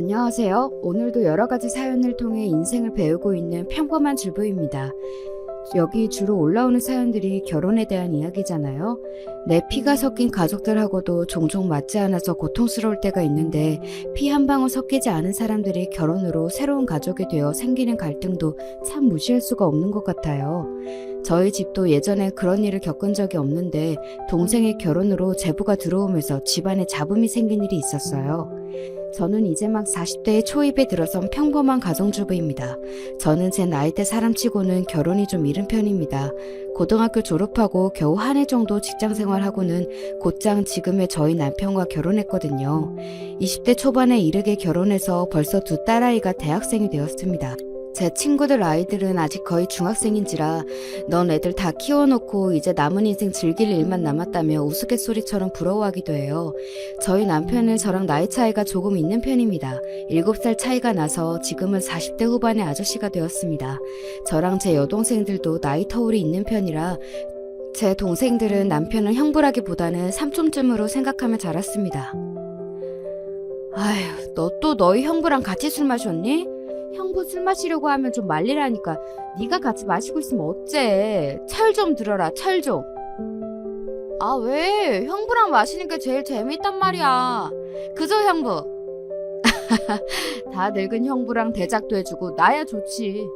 안녕하세요. 오늘도 여러 가지 사연을 통해 인생을 배우고 있는 평범한 주부입니다. 여기 주로 올라오는 사연들이 결혼에 대한 이야기잖아요. 내 피가 섞인 가족들하고도 종종 맞지 않아서 고통스러울 때가 있는데 피 한 방울 섞이지 않은 사람들이 결혼으로 새로운 가족이 되어 생기는 갈등도 참 무시할 수가 없는 것 같아요. 저희 집도 예전에 그런 일을 겪은 적이 없는데 동생의 결혼으로 제부가 들어오면서 집안에 잡음이 생긴 일이 있었어요. 저는 이제 막 40대의 초입에 들어선 평범한 가정주부입니다. 저는 제 나이대 사람치고는 결혼이 좀 이른 편입니다. 고등학교 졸업하고 겨우 한 해 정도 직장생활하고는 곧장 지금의 저희 남편과 결혼했거든요. 20대 초반에 이르게 결혼해서 벌써 두 딸아이가 대학생이 되었습니다. 제 친구들 아이들은 아직 거의 중학생인지라 넌 애들 다 키워놓고 이제 남은 인생 즐길 일만 남았다며 우스갯소리처럼 부러워하기도 해요. 저희 남편은 저랑 나이 차이가 조금 있는 편입니다. 7살 차이가 나서 지금은 40대 후반의 아저씨가 되었습니다. 저랑 제 여동생들도 나이 터울이 있는 편이라 제 동생들은 남편을 형부라기보다는 삼촌쯤으로 생각하며 자랐습니다. 아휴, 너 또 너희 형부랑 같이 술 마셨니? 형부 술 마시려고 하면 좀 말리라니까. 네가 같이 마시고 있으면 어째. 철 좀 들어라, 철 좀. 아, 왜? 형부랑 마시는 게 제일 재밌단 말이야. 그죠, 형부? 다 늙은 형부랑 대작도 해주고 나야 좋지.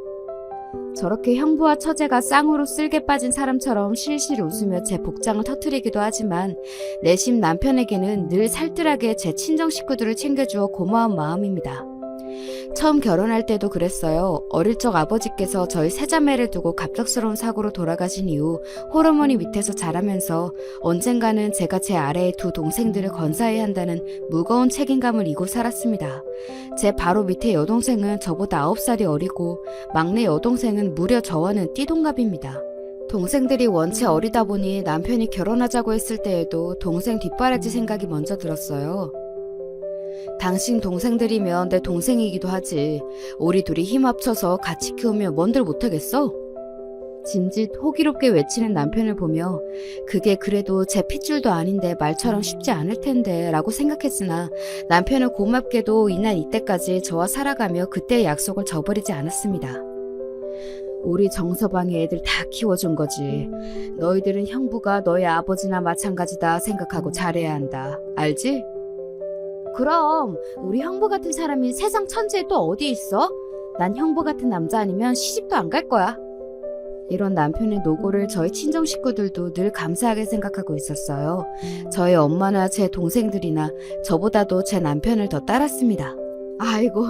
저렇게 형부와 처제가 쌍으로 쓸개 빠진 사람처럼 실실 웃으며 제 복장을 터뜨리기도 하지만 내심 남편에게는 늘 살뜰하게 제 친정 식구들을 챙겨주어 고마운 마음입니다. 처음 결혼할 때도 그랬어요. 어릴 적 아버지께서 저희 세자매를 두고 갑작스러운 사고로 돌아가신 이후 홀어머니 밑에서 자라면서 언젠가는 제가 제 아래의 두 동생들을 건사해야 한다는 무거운 책임감을 이고 살았습니다. 제 바로 밑에 여동생은 저보다 9살이 어리고 막내 여동생은 무려 저와는 띠동갑입니다. 동생들이 원체 어리다 보니 남편이 결혼하자고 했을 때에도 동생 뒷바라지 생각이 먼저 들었어요. 당신 동생들이면 내 동생이기도 하지. 우리 둘이 힘 합쳐서 같이 키우면 뭔들 못하겠어? 짐짓 호기롭게 외치는 남편을 보며 그게 그래도 제 핏줄도 아닌데 말처럼 쉽지 않을 텐데 라고 생각했으나 남편은 고맙게도 이날 이때까지 저와 살아가며 그때의 약속을 저버리지 않았습니다. 우리 정서방이 애들 다 키워준 거지. 너희들은 형부가 너희 아버지나 마찬가지다 생각하고 잘해야 한다. 알지? 그럼 우리 형부 같은 사람이 세상 천지에 또 어디 있어? 난 형부 같은 남자 아니면 시집도 안 갈 거야. 이런 남편의 노고를 저희 친정 식구들도 늘 감사하게 생각하고 있었어요. 저희 엄마나 제 동생들이나 저보다도 제 남편을 더 따랐습니다. 아이고,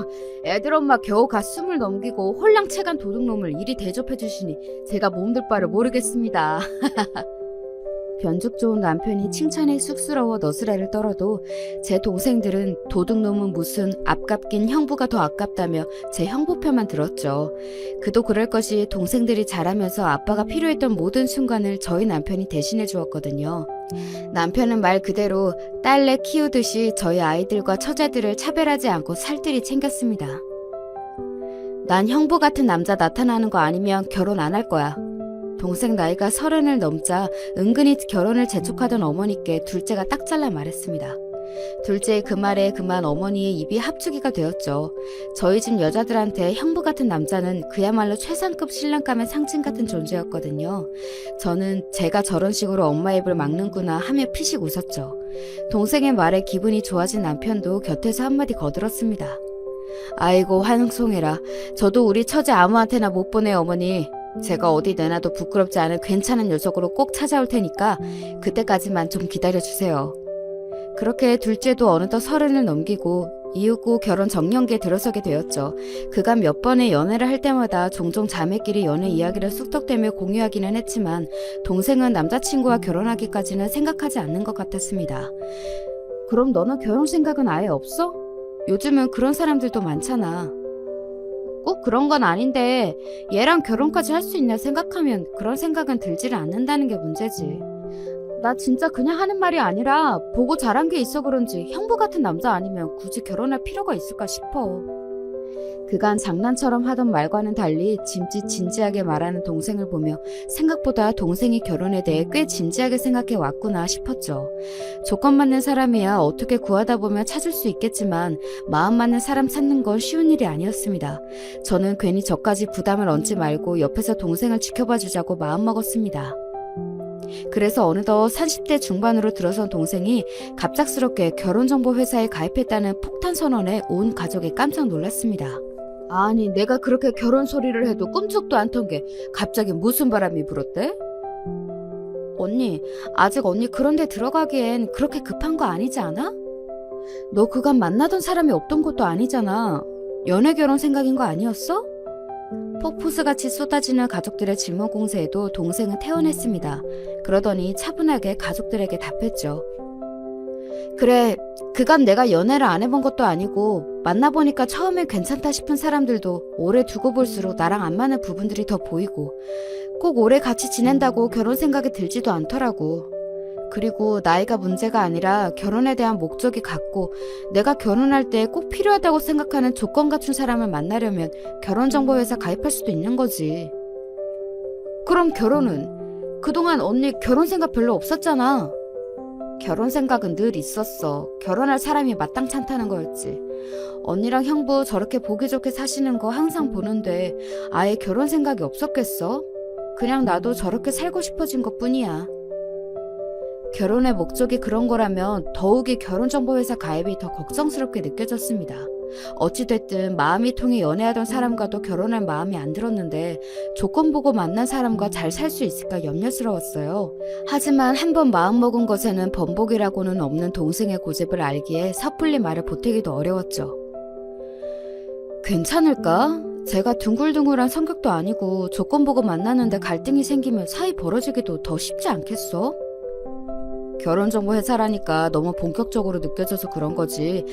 애들 엄마 겨우 갓 20 넘기고 홀랑채간 도둑놈을 이리 대접해 주시니 제가 몸둘 바를 모르겠습니다. 변죽 좋은 남편이 칭찬에 쑥스러워 너스레를 떨어도 제 동생들은 도둑놈은 무슨 앞값긴 형부가 더 아깝다며 제 형부 편만 들었죠. 그도 그럴 것이 동생들이 자라면서 아빠가 필요했던 모든 순간을 저희 남편이 대신해 주었거든요. 남편은 말 그대로 딸내 키우듯이 저희 아이들과 처제들을 차별하지 않고 살뜰히 챙겼습니다. 난 형부 같은 남자 나타나는 거 아니면 결혼 안 할 거야. 동생 나이가 30을 넘자 은근히 결혼을 재촉하던 어머니께 둘째가 딱 잘라 말했습니다. 둘째의 그 말에 그만 어머니의 입이 합주기가 되었죠. 저희 집 여자들한테 형부 같은 남자는 그야말로 최상급 신랑감의 상징 같은 존재였거든요. 저는 제가 저런 식으로 엄마 입을 막는구나 하며 피식 웃었죠. 동생의 말에 기분이 좋아진 남편도 곁에서 한마디 거들었습니다. 아이고 환송해라. 저도 우리 처제 아무한테나 못 보내 어머니. 제가 어디 내놔도 부끄럽지 않은 괜찮은 녀석으로 꼭 찾아올 테니까 그때까지만 좀 기다려주세요. 그렇게 둘째도 어느덧 30을 넘기고 이윽고 결혼 정년기에 들어서게 되었죠. 그간 몇 번의 연애를 할 때마다 종종 자매끼리 연애 이야기를 쑥덕대며 공유하기는 했지만 동생은 남자친구와 결혼하기까지는 생각하지 않는 것 같았습니다. 그럼 너는 결혼 생각은 아예 없어? 요즘은 그런 사람들도 많잖아. 꼭 그런 건 아닌데 얘랑 결혼까지 할 수 있냐 생각하면 그런 생각은 들지를 않는다는 게 문제지. 나 진짜 그냥 하는 말이 아니라 보고 자란 게 있어 그런지 형부 같은 남자 아니면 굳이 결혼할 필요가 있을까 싶어. 그간 장난처럼 하던 말과는 달리 진지하게 말하는 동생을 보며 생각보다 동생이 결혼에 대해 꽤 진지하게 생각해 왔구나 싶었죠. 조건 맞는 사람이야 어떻게 구하다 보면 찾을 수 있겠지만 마음 맞는 사람 찾는 건 쉬운 일이 아니었습니다. 저는 괜히 저까지 부담을 얹지 말고 옆에서 동생을 지켜봐 주자고 마음먹었습니다. 그래서 어느덧 30대 중반으로 들어선 동생이 갑작스럽게 결혼정보회사에 가입했다는 폭탄 선언에 온 가족이 깜짝 놀랐습니다. 아니, 내가 그렇게 결혼 소리를 해도 꿈쩍도 안 턴 게 갑자기 무슨 바람이 불었대? 언니, 아직 언니 그런 데 들어가기엔 그렇게 급한 거 아니지 않아? 너 그간 만나던 사람이 없던 것도 아니잖아. 연애 결혼 생각인 거 아니었어? 폭포수같이 쏟아지는 가족들의 질문 공세에도 동생은 태어났습니다. 그러더니 차분하게 가족들에게 답했죠. 그래, 그간 내가 연애를 안 해본 것도 아니고 만나보니까 처음엔 괜찮다 싶은 사람들도 오래 두고 볼수록 나랑 안 맞는 부분들이 더 보이고 꼭 오래 같이 지낸다고 결혼 생각이 들지도 않더라고. 그리고 나이가 문제가 아니라 결혼에 대한 목적이 같고 내가 결혼할 때 꼭 필요하다고 생각하는 조건 갖춘 사람을 만나려면 결혼정보회사 가입할 수도 있는 거지. 그럼 결혼은? 그동안 언니 결혼 생각 별로 없었잖아. 결혼 생각은 늘 있었어. 결혼할 사람이 마땅찮다는 거였지. 언니랑 형부 저렇게 보기 좋게 사시는 거 항상 보는데 아예 결혼 생각이 없었겠어? 그냥 나도 저렇게 살고 싶어진 것뿐이야. 결혼의 목적이 그런 거라면 더욱이 결혼정보회사 가입이 더 걱정스럽게 느껴졌습니다. 어찌됐든 마음이 통해 연애하던 사람과도 결혼할 마음이 안 들었는데 조건 보고 만난 사람과 잘 살 수 있을까 염려스러웠어요. 하지만 한번 마음먹은 것에는 번복이라고는 없는 동생의 고집을 알기에 섣불리 말을 보태기도 어려웠죠. 괜찮을까? 제가 둥글둥글한 성격도 아니고 조건 보고 만났는데 갈등이 생기면 사이 벌어지기도 더 쉽지 않겠어? 결혼정보 회사라니까 너무 본격적으로 느껴져서 그런 거지.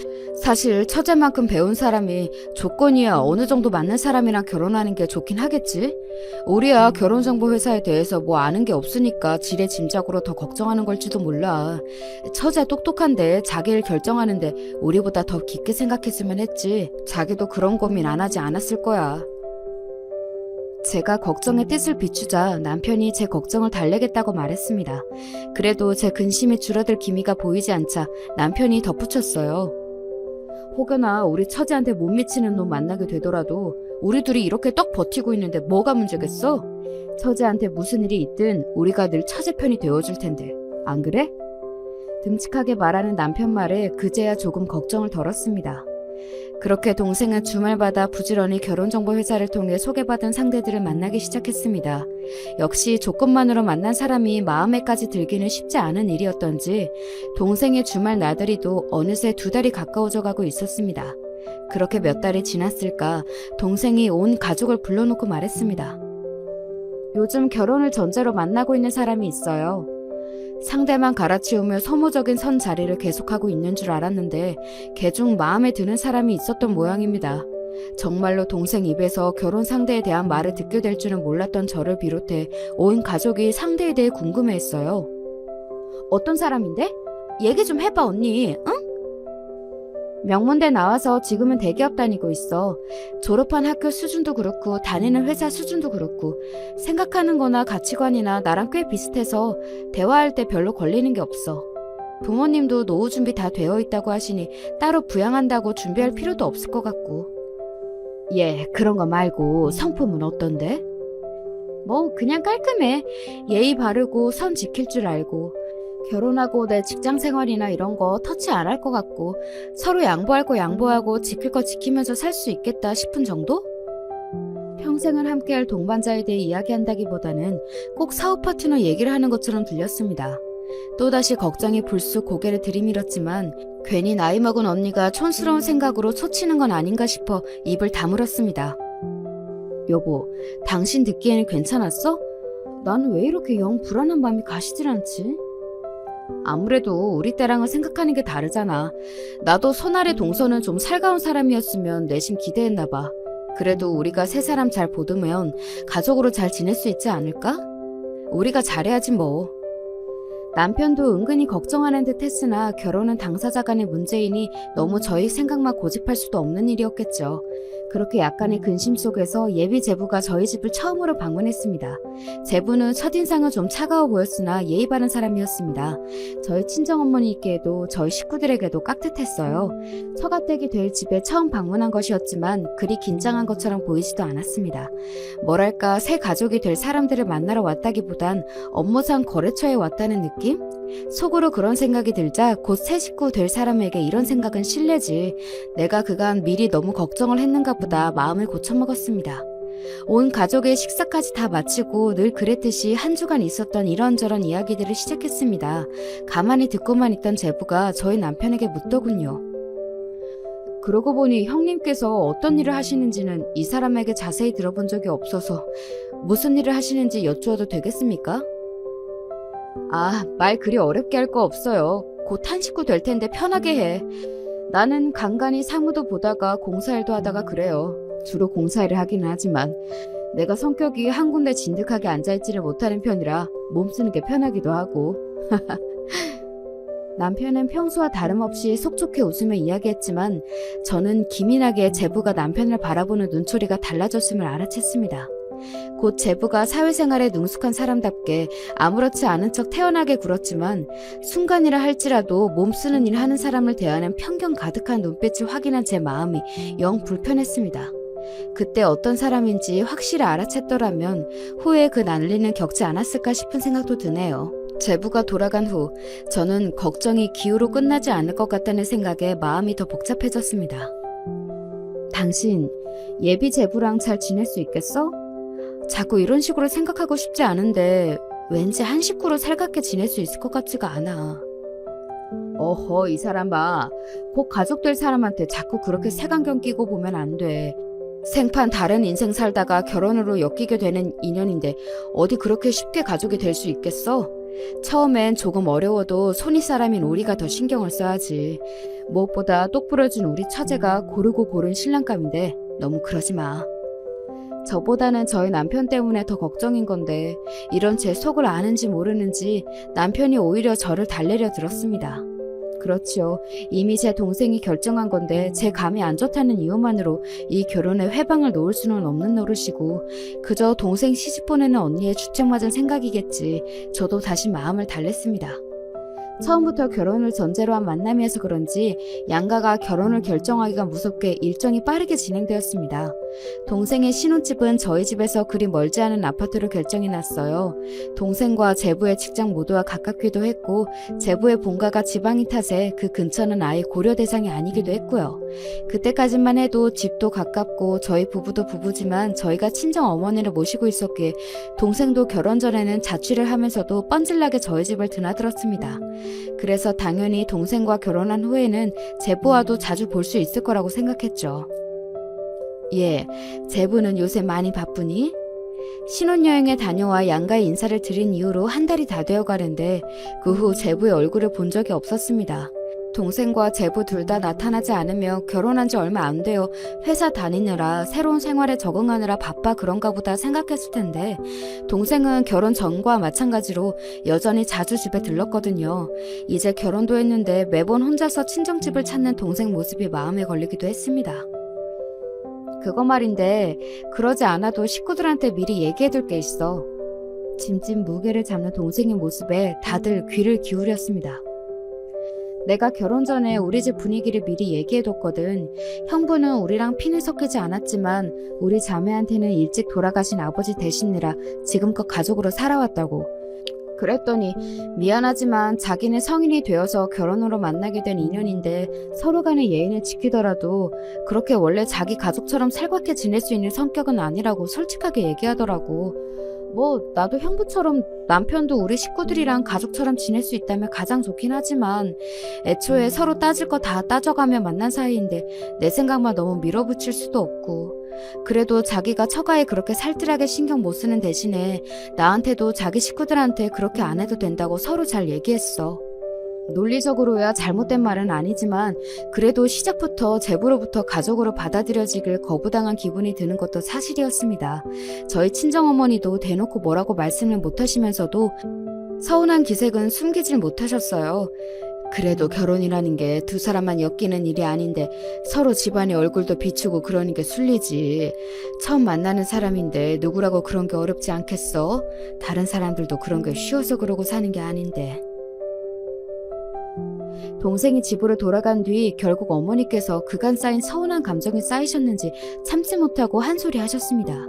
사실 처제만큼 배운 사람이 조건이야 어느 정도 맞는 사람이랑 결혼하는 게 좋긴 하겠지. 우리야 결혼정보 회사에 대해서 뭐 아는 게 없으니까 지레짐작으로 더 걱정하는 걸지도 몰라. 처제 똑똑한데 자기 일 결정하는데 우리보다 더 깊게 생각했으면 했지. 자기도 그런 고민 안 하지 않았을 거야. 제가 걱정의 뜻을 비추자 남편이 제 걱정을 달래겠다고 말했습니다. 그래도 제 근심이 줄어들 기미가 보이지 않자 남편이 덧붙였어요. 혹여나 우리 처제한테 못 미치는 놈 만나게 되더라도 우리 둘이 이렇게 떡 버티고 있는데 뭐가 문제겠어? 처제한테 무슨 일이 있든 우리가 늘 처제 편이 되어줄 텐데. 안 그래? 듬직하게 말하는 남편 말에 그제야 조금 걱정을 덜었습니다. 그렇게 동생은 주말마다 부지런히 결혼정보회사를 통해 소개받은 상대들을 만나기 시작했습니다. 역시 조건만으로 만난 사람이 마음에까지 들기는 쉽지 않은 일이었던지 동생의 주말 나들이도 어느새 2달이 가까워져 가고 있었습니다. 그렇게 몇 달이 지났을까 동생이 온 가족을 불러놓고 말했습니다. 요즘 결혼을 전제로 만나고 있는 사람이 있어요. 상대만 갈아치우며 소모적인 선 자리를 계속하고 있는 줄 알았는데 걔 중 마음에 드는 사람이 있었던 모양입니다. 정말로 동생 입에서 결혼 상대에 대한 말을 듣게 될 줄은 몰랐던 저를 비롯해 온 가족이 상대에 대해 궁금해했어요. 어떤 사람인데? 얘기 좀 해봐 언니, 응? 명문대 나와서 지금은 대기업 다니고 있어. 졸업한 학교 수준도 그렇고 다니는 회사 수준도 그렇고 생각하는 거나 가치관이나 나랑 꽤 비슷해서 대화할 때 별로 걸리는 게 없어. 부모님도 노후 준비 다 되어 있다고 하시니 따로 부양한다고 준비할 필요도 없을 것 같고. 예, 그런 거 말고 성품은 어떤데? 뭐 그냥 깔끔해. 예의 바르고 선 지킬 줄 알고. 결혼하고 내 직장 생활이나 이런 거 터치 안 할 것 같고 서로 양보할 거 양보하고 지킬 거 지키면서 살 수 있겠다 싶은 정도? 평생을 함께할 동반자에 대해 이야기한다기보다는 꼭 사업 파트너 얘기를 하는 것처럼 들렸습니다. 또다시 걱정이 불쑥 고개를 들이밀었지만 괜히 나이 먹은 언니가 촌스러운 생각으로 초치는 건 아닌가 싶어 입을 다물었습니다. 여보, 당신 듣기에는 괜찮았어? 나는 왜 이렇게 영 불안한 밤이 가시질 않지? 아무래도 우리 때랑은 생각하는 게 다르잖아. 나도 손아래 동서는 좀 살가운 사람이었으면 내심 기대했나 봐. 그래도 우리가 세 사람 잘 보듬으면 가족으로 잘 지낼 수 있지 않을까? 우리가 잘해야지 뭐. 남편도 은근히 걱정하는 듯 했으나 결혼은 당사자 간의 문제이니 너무 저희 생각만 고집할 수도 없는 일이었겠죠. 그렇게 약간의 근심 속에서 예비 제부가 저희 집을 처음으로 방문했습니다. 제부는 첫인상은 좀 차가워 보였으나 예의 바른 사람이었습니다. 저희 친정어머니께도 저희 식구들에게도 깍듯했어요. 처가댁이 될 집에 처음 방문한 것이었지만 그리 긴장한 것처럼 보이지도 않았습니다. 뭐랄까 새 가족이 될 사람들을 만나러 왔다기보단 업무상 거래처에 왔다는 느낌? 속으로 그런 생각이 들자 곧 새 식구 될 사람에게 이런 생각은 실례지. 내가 그간 미리 너무 걱정을 했는가 보다 마음을 고쳐먹었습니다. 온 가족의 식사까지 다 마치고 늘 그랬듯이 한 주간 있었던 이런저런 이야기들을 시작했습니다. 가만히 듣고만 있던 제부가 저희 남편에게 묻더군요. 그러고 보니 형님께서 어떤 일을 하시는지는 이 사람에게 자세히 들어본 적이 없어서 무슨 일을 하시는지 여쭈어도 되겠습니까? 말 그리 어렵게 할 거 없어요. 곧 한 식구 될 텐데 편하게 해. 나는 간간히 사무도 보다가 공사일도 하다가 그래요. 주로 공사일을 하기는 하지만 내가 성격이 한 군데 진득하게 앉아있지를 못하는 편이라 몸 쓰는 게 편하기도 하고. 남편은 평소와 다름없이 속좋게 웃으며 이야기했지만 저는 기민하게 제부가 남편을 바라보는 눈초리가 달라졌음을 알아챘습니다. 곧 제부가 사회생활에 능숙한 사람답게 아무렇지 않은 척 태연하게 굴었지만 순간이라 할지라도 몸 쓰는 일 하는 사람을 대하는 편견 가득한 눈빛을 확인한 제 마음이 영 불편했습니다. 그때 어떤 사람인지 확실히 알아챘더라면 후에 그 난리는 겪지 않았을까 싶은 생각도 드네요. 제부가 돌아간 후 저는 걱정이 기우로 끝나지 않을 것 같다는 생각에 마음이 더 복잡해졌습니다. 당신 예비 제부랑 잘 지낼 수 있겠어? 자꾸 이런 식으로 생각하고 싶지 않은데 왠지 한 식구로 살갑게 지낼 수 있을 것 같지가 않아. 어허, 이 사람 봐. 곧 가족 될 사람한테 자꾸 그렇게 색안경 끼고 보면 안 돼. 생판 다른 인생 살다가 결혼으로 엮이게 되는 인연인데 어디 그렇게 쉽게 가족이 될 수 있겠어? 처음엔 조금 어려워도 손윗 사람인 우리가 더 신경을 써야지. 무엇보다 똑부러진 우리 처제가 고르고 고른 신랑감인데 너무 그러지 마. 저보다는 저희 남편 때문에 더 걱정인 건데 이런 제 속을 아는지 모르는지 남편이 오히려 저를 달래려 들었습니다. 그렇죠. 이미 제 동생이 결정한 건데 제 감이 안 좋다는 이유만으로 이 결혼에 회방을 놓을 수는 없는 노릇이고 그저 동생 시집 보내는 언니의 주책맞은 생각이겠지. 저도 다시 마음을 달랬습니다. 처음부터 결혼을 전제로 한 만남이어서 그런지 양가가 결혼을 결정하기가 무섭게 일정이 빠르게 진행되었습니다. 동생의 신혼집은 저희 집에서 그리 멀지 않은 아파트로 결정이 났어요. 동생과 제부의 직장 모두와 가깝기도 했고 제부의 본가가 지방인 탓에 그 근처는 아예 고려 대상이 아니기도 했고요. 그때까지만 해도 집도 가깝고 저희 부부도 부부지만 저희가 친정 어머니를 모시고 있었기에 동생도 결혼 전에는 자취를 하면서도 뻔질나게 저희 집을 드나들었습니다. 그래서 당연히 동생과 결혼한 후에는 제부와도 자주 볼 수 있을 거라고 생각했죠. 예, 제부는 요새 많이 바쁘니? 신혼여행에 다녀와 양가의 인사를 드린 이후로 한 달이 다 되어 가는데 그 후 제부의 얼굴을 본 적이 없었습니다. 동생과 제부 둘 다 나타나지 않으며 결혼한 지 얼마 안 되어 회사 다니느라 새로운 생활에 적응하느라 바빠 그런가 보다 생각했을 텐데 동생은 결혼 전과 마찬가지로 여전히 자주 집에 들렀거든요. 이제 결혼도 했는데 매번 혼자서 친정집을 찾는 동생 모습이 마음에 걸리기도 했습니다. 그거 말인데 그러지 않아도 식구들한테 미리 얘기해둘 게 있어. 짐짓 무게를 잡는 동생의 모습에 다들 귀를 기울였습니다. 내가 결혼 전에 우리 집 분위기를 미리 얘기해뒀거든. 형부는 우리랑 피는 섞이지 않았지만 우리 자매한테는 일찍 돌아가신 아버지 되시느라 지금껏 가족으로 살아왔다고. 그랬더니 미안하지만 자기는 성인이 되어서 결혼으로 만나게 된 인연인데 서로 간의 예의는 지키더라도 그렇게 원래 자기 가족처럼 살갑게 지낼 수 있는 성격은 아니라고 솔직하게 얘기하더라고. 나도 형부처럼 남편도 우리 식구들이랑 가족처럼 지낼 수 있다면 가장 좋긴 하지만 애초에 서로 따질 거 다 따져가며 만난 사이인데 내 생각만 너무 밀어붙일 수도 없고 그래도 자기가 처가에 그렇게 살뜰하게 신경 못 쓰는 대신에 나한테도 자기 식구들한테 그렇게 안 해도 된다고 서로 잘 얘기했어. 논리적으로야 잘못된 말은 아니지만 그래도 시작부터 제부로부터 가족으로 받아들여지길 거부당한 기분이 드는 것도 사실이었습니다. 저희 친정어머니도 대놓고 뭐라고 말씀을 못하시면서도 서운한 기색은 숨기질 못하셨어요. 그래도 결혼이라는 게 두 사람만 엮이는 일이 아닌데 서로 집안의 얼굴도 비추고 그러는 게 순리지. 처음 만나는 사람인데 누구라고 그런 게 어렵지 않겠어? 다른 사람들도 그런 게 쉬워서 그러고 사는 게 아닌데. 동생이 집으로 돌아간 뒤 결국 어머니께서 그간 쌓인 서운한 감정이 쌓이셨는지 참지 못하고 한 소리 하셨습니다.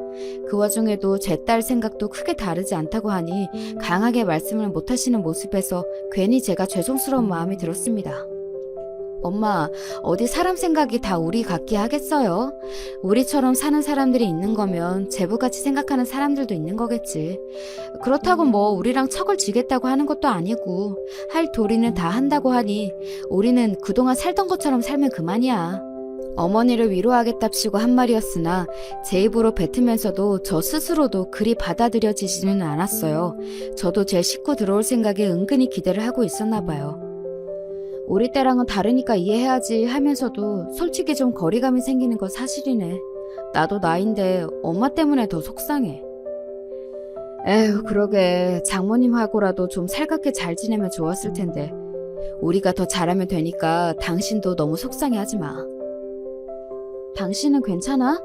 그 와중에도 제 딸 생각도 크게 다르지 않다고 하니 강하게 말씀을 못하시는 모습에서 괜히 제가 죄송스러운 마음이 들었습니다. 엄마, 어디 사람 생각이 다 우리 같게 하겠어요? 우리처럼 사는 사람들이 있는 거면 제부같이 생각하는 사람들도 있는 거겠지. 그렇다고 뭐 우리랑 척을 지겠다고 하는 것도 아니고 할 도리는 다 한다고 하니 우리는 그동안 살던 것처럼 살면 그만이야. 어머니를 위로하겠답시고 한 말이었으나 제 입으로 뱉으면서도 저 스스로도 그리 받아들여지지는 않았어요. 저도 제 식구 들어올 생각에 은근히 기대를 하고 있었나 봐요. 우리 때랑은 다르니까 이해해야지 하면서도 솔직히 좀 거리감이 생기는 건 사실이네. 나도 나인데 엄마 때문에 더 속상해. 에휴, 그러게 장모님하고라도 좀 살갑게 잘 지내면 좋았을 텐데. 우리가 더 잘하면 되니까 당신도 너무 속상해하지 마. 당신은 괜찮아?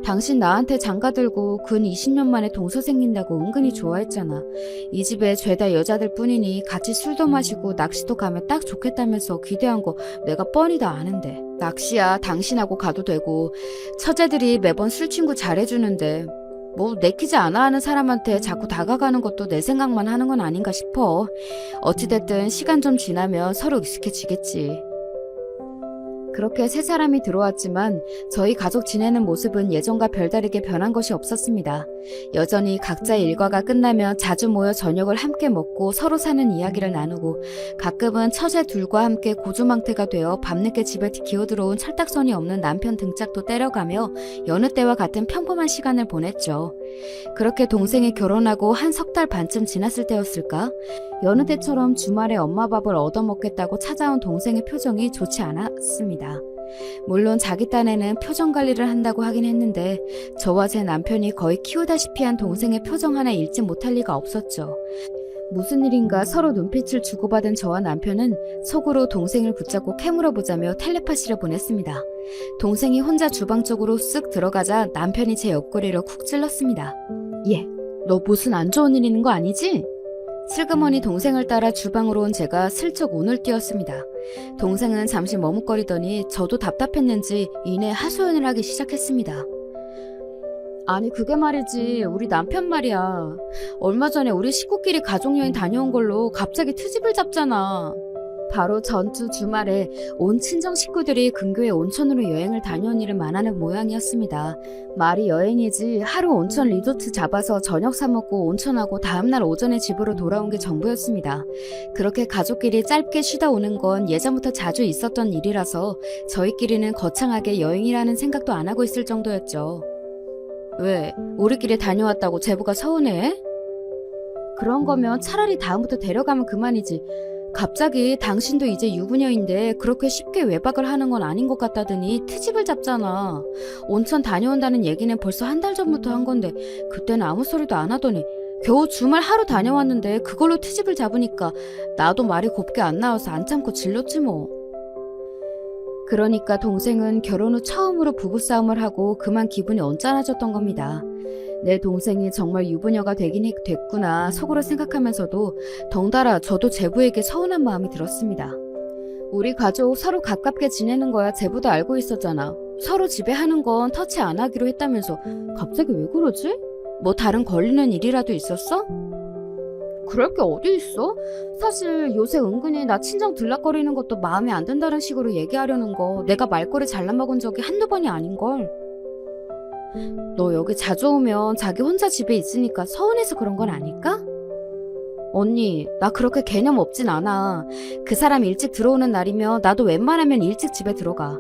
당신 나한테 장가들고 근 20년 만에 동서 생긴다고 은근히 좋아했잖아. 이 집에 죄다 여자들 뿐이니 같이 술도 마시고 낚시도 가면 딱 좋겠다면서 기대한 거 내가 뻔히 다 아는데. 낚시야 당신하고 가도 되고 처제들이 매번 술친구 잘해주는데 뭐 내키지 않아 하는 사람한테 자꾸 다가가는 것도 내 생각만 하는 건 아닌가 싶어. 어찌됐든 시간 좀 지나면 서로 익숙해지겠지. 그렇게 세 사람이 들어왔지만 저희 가족 지내는 모습은 예전과 별다르게 변한 것이 없었습니다. 여전히 각자의 일과가 끝나면 자주 모여 저녁을 함께 먹고 서로 사는 이야기를 나누고 가끔은 처제 둘과 함께 고주망태가 되어 밤늦게 집에 기어들어온 철딱선이 없는 남편 등짝도 때려가며 여느 때와 같은 평범한 시간을 보냈죠. 그렇게 동생이 결혼하고 한 석 달 반쯤 지났을 때였을까? 여느 때처럼 주말에 엄마 밥을 얻어먹겠다고 찾아온 동생의 표정이 좋지 않았습니다. 물론 자기 딴에는 표정 관리를 한다고 하긴 했는데 저와 제 남편이 거의 키우다시피 한 동생의 표정 하나 읽지 못할 리가 없었죠. 무슨 일인가 서로 눈빛을 주고받은 저와 남편은 속으로 동생을 붙잡고 캐물어보자며 텔레파시를 보냈습니다. 동생이 혼자 주방 쪽으로 쓱 들어가자 남편이 제 옆구리를 쿡 찔렀습니다. 얘, 너 무슨 안 좋은 일 있는 거 아니지? 슬그머니 동생을 따라 주방으로 온 제가 슬쩍 운을 띄웠습니다. 동생은 잠시 머뭇거리더니 저도 답답했는지 이내 하소연을 하기 시작했습니다. 아니 그게 말이지 우리 남편 말이야. 얼마 전에 우리 식구끼리 가족여행 다녀온 걸로 갑자기 트집을 잡잖아. 바로 전주 주말에 온 친정 식구들이 근교의 온천으로 여행을 다녀온 일을 말하는 모양이었습니다. 말이 여행이지 하루 온천 리조트 잡아서 저녁 사 먹고 온천하고 다음날 오전에 집으로 돌아온 게 전부였습니다. 그렇게 가족끼리 짧게 쉬다 오는 건 예전부터 자주 있었던 일이라서 저희끼리는 거창하게 여행이라는 생각도 안 하고 있을 정도였죠. 왜? 우리끼리 다녀왔다고 제부가 서운해? 그런 거면 차라리 다음부터 데려가면 그만이지. 갑자기 당신도 이제 유부녀인데 그렇게 쉽게 외박을 하는 건 아닌 것 같다더니 트집을 잡잖아. 온천 다녀온다는 얘기는 벌써 한 달 전부터 한 건데 그때는 아무 소리도 안 하더니 겨우 주말 하루 다녀왔는데 그걸로 트집을 잡으니까 나도 말이 곱게 안 나와서 안 참고 질렀지 뭐. 그러니까 동생은 결혼 후 처음으로 부부싸움을 하고 그만 기분이 언짢아졌던 겁니다. 내 동생이 정말 유부녀가 되긴 됐구나 속으로 생각하면서도 덩달아 저도 제부에게 서운한 마음이 들었습니다. 우리 가족 서로 가깝게 지내는 거야 제부도 알고 있었잖아. 서로 집에 하는 건 터치 안 하기로 했다면서 갑자기 왜 그러지? 뭐 다른 걸리는 일이라도 있었어? 그럴 게 어디 있어? 사실 요새 은근히 나 친정 들락거리는 것도 마음에 안 든다는 식으로 얘기하려는 거 내가 말꼬리 잘라먹은 적이 한두 번이 아닌걸. 너 여기 자주 오면 자기 혼자 집에 있으니까 서운해서 그런 건 아닐까? 언니, 나 그렇게 개념 없진 않아. 그 사람 일찍 들어오는 날이면 나도 웬만하면 일찍 집에 들어가.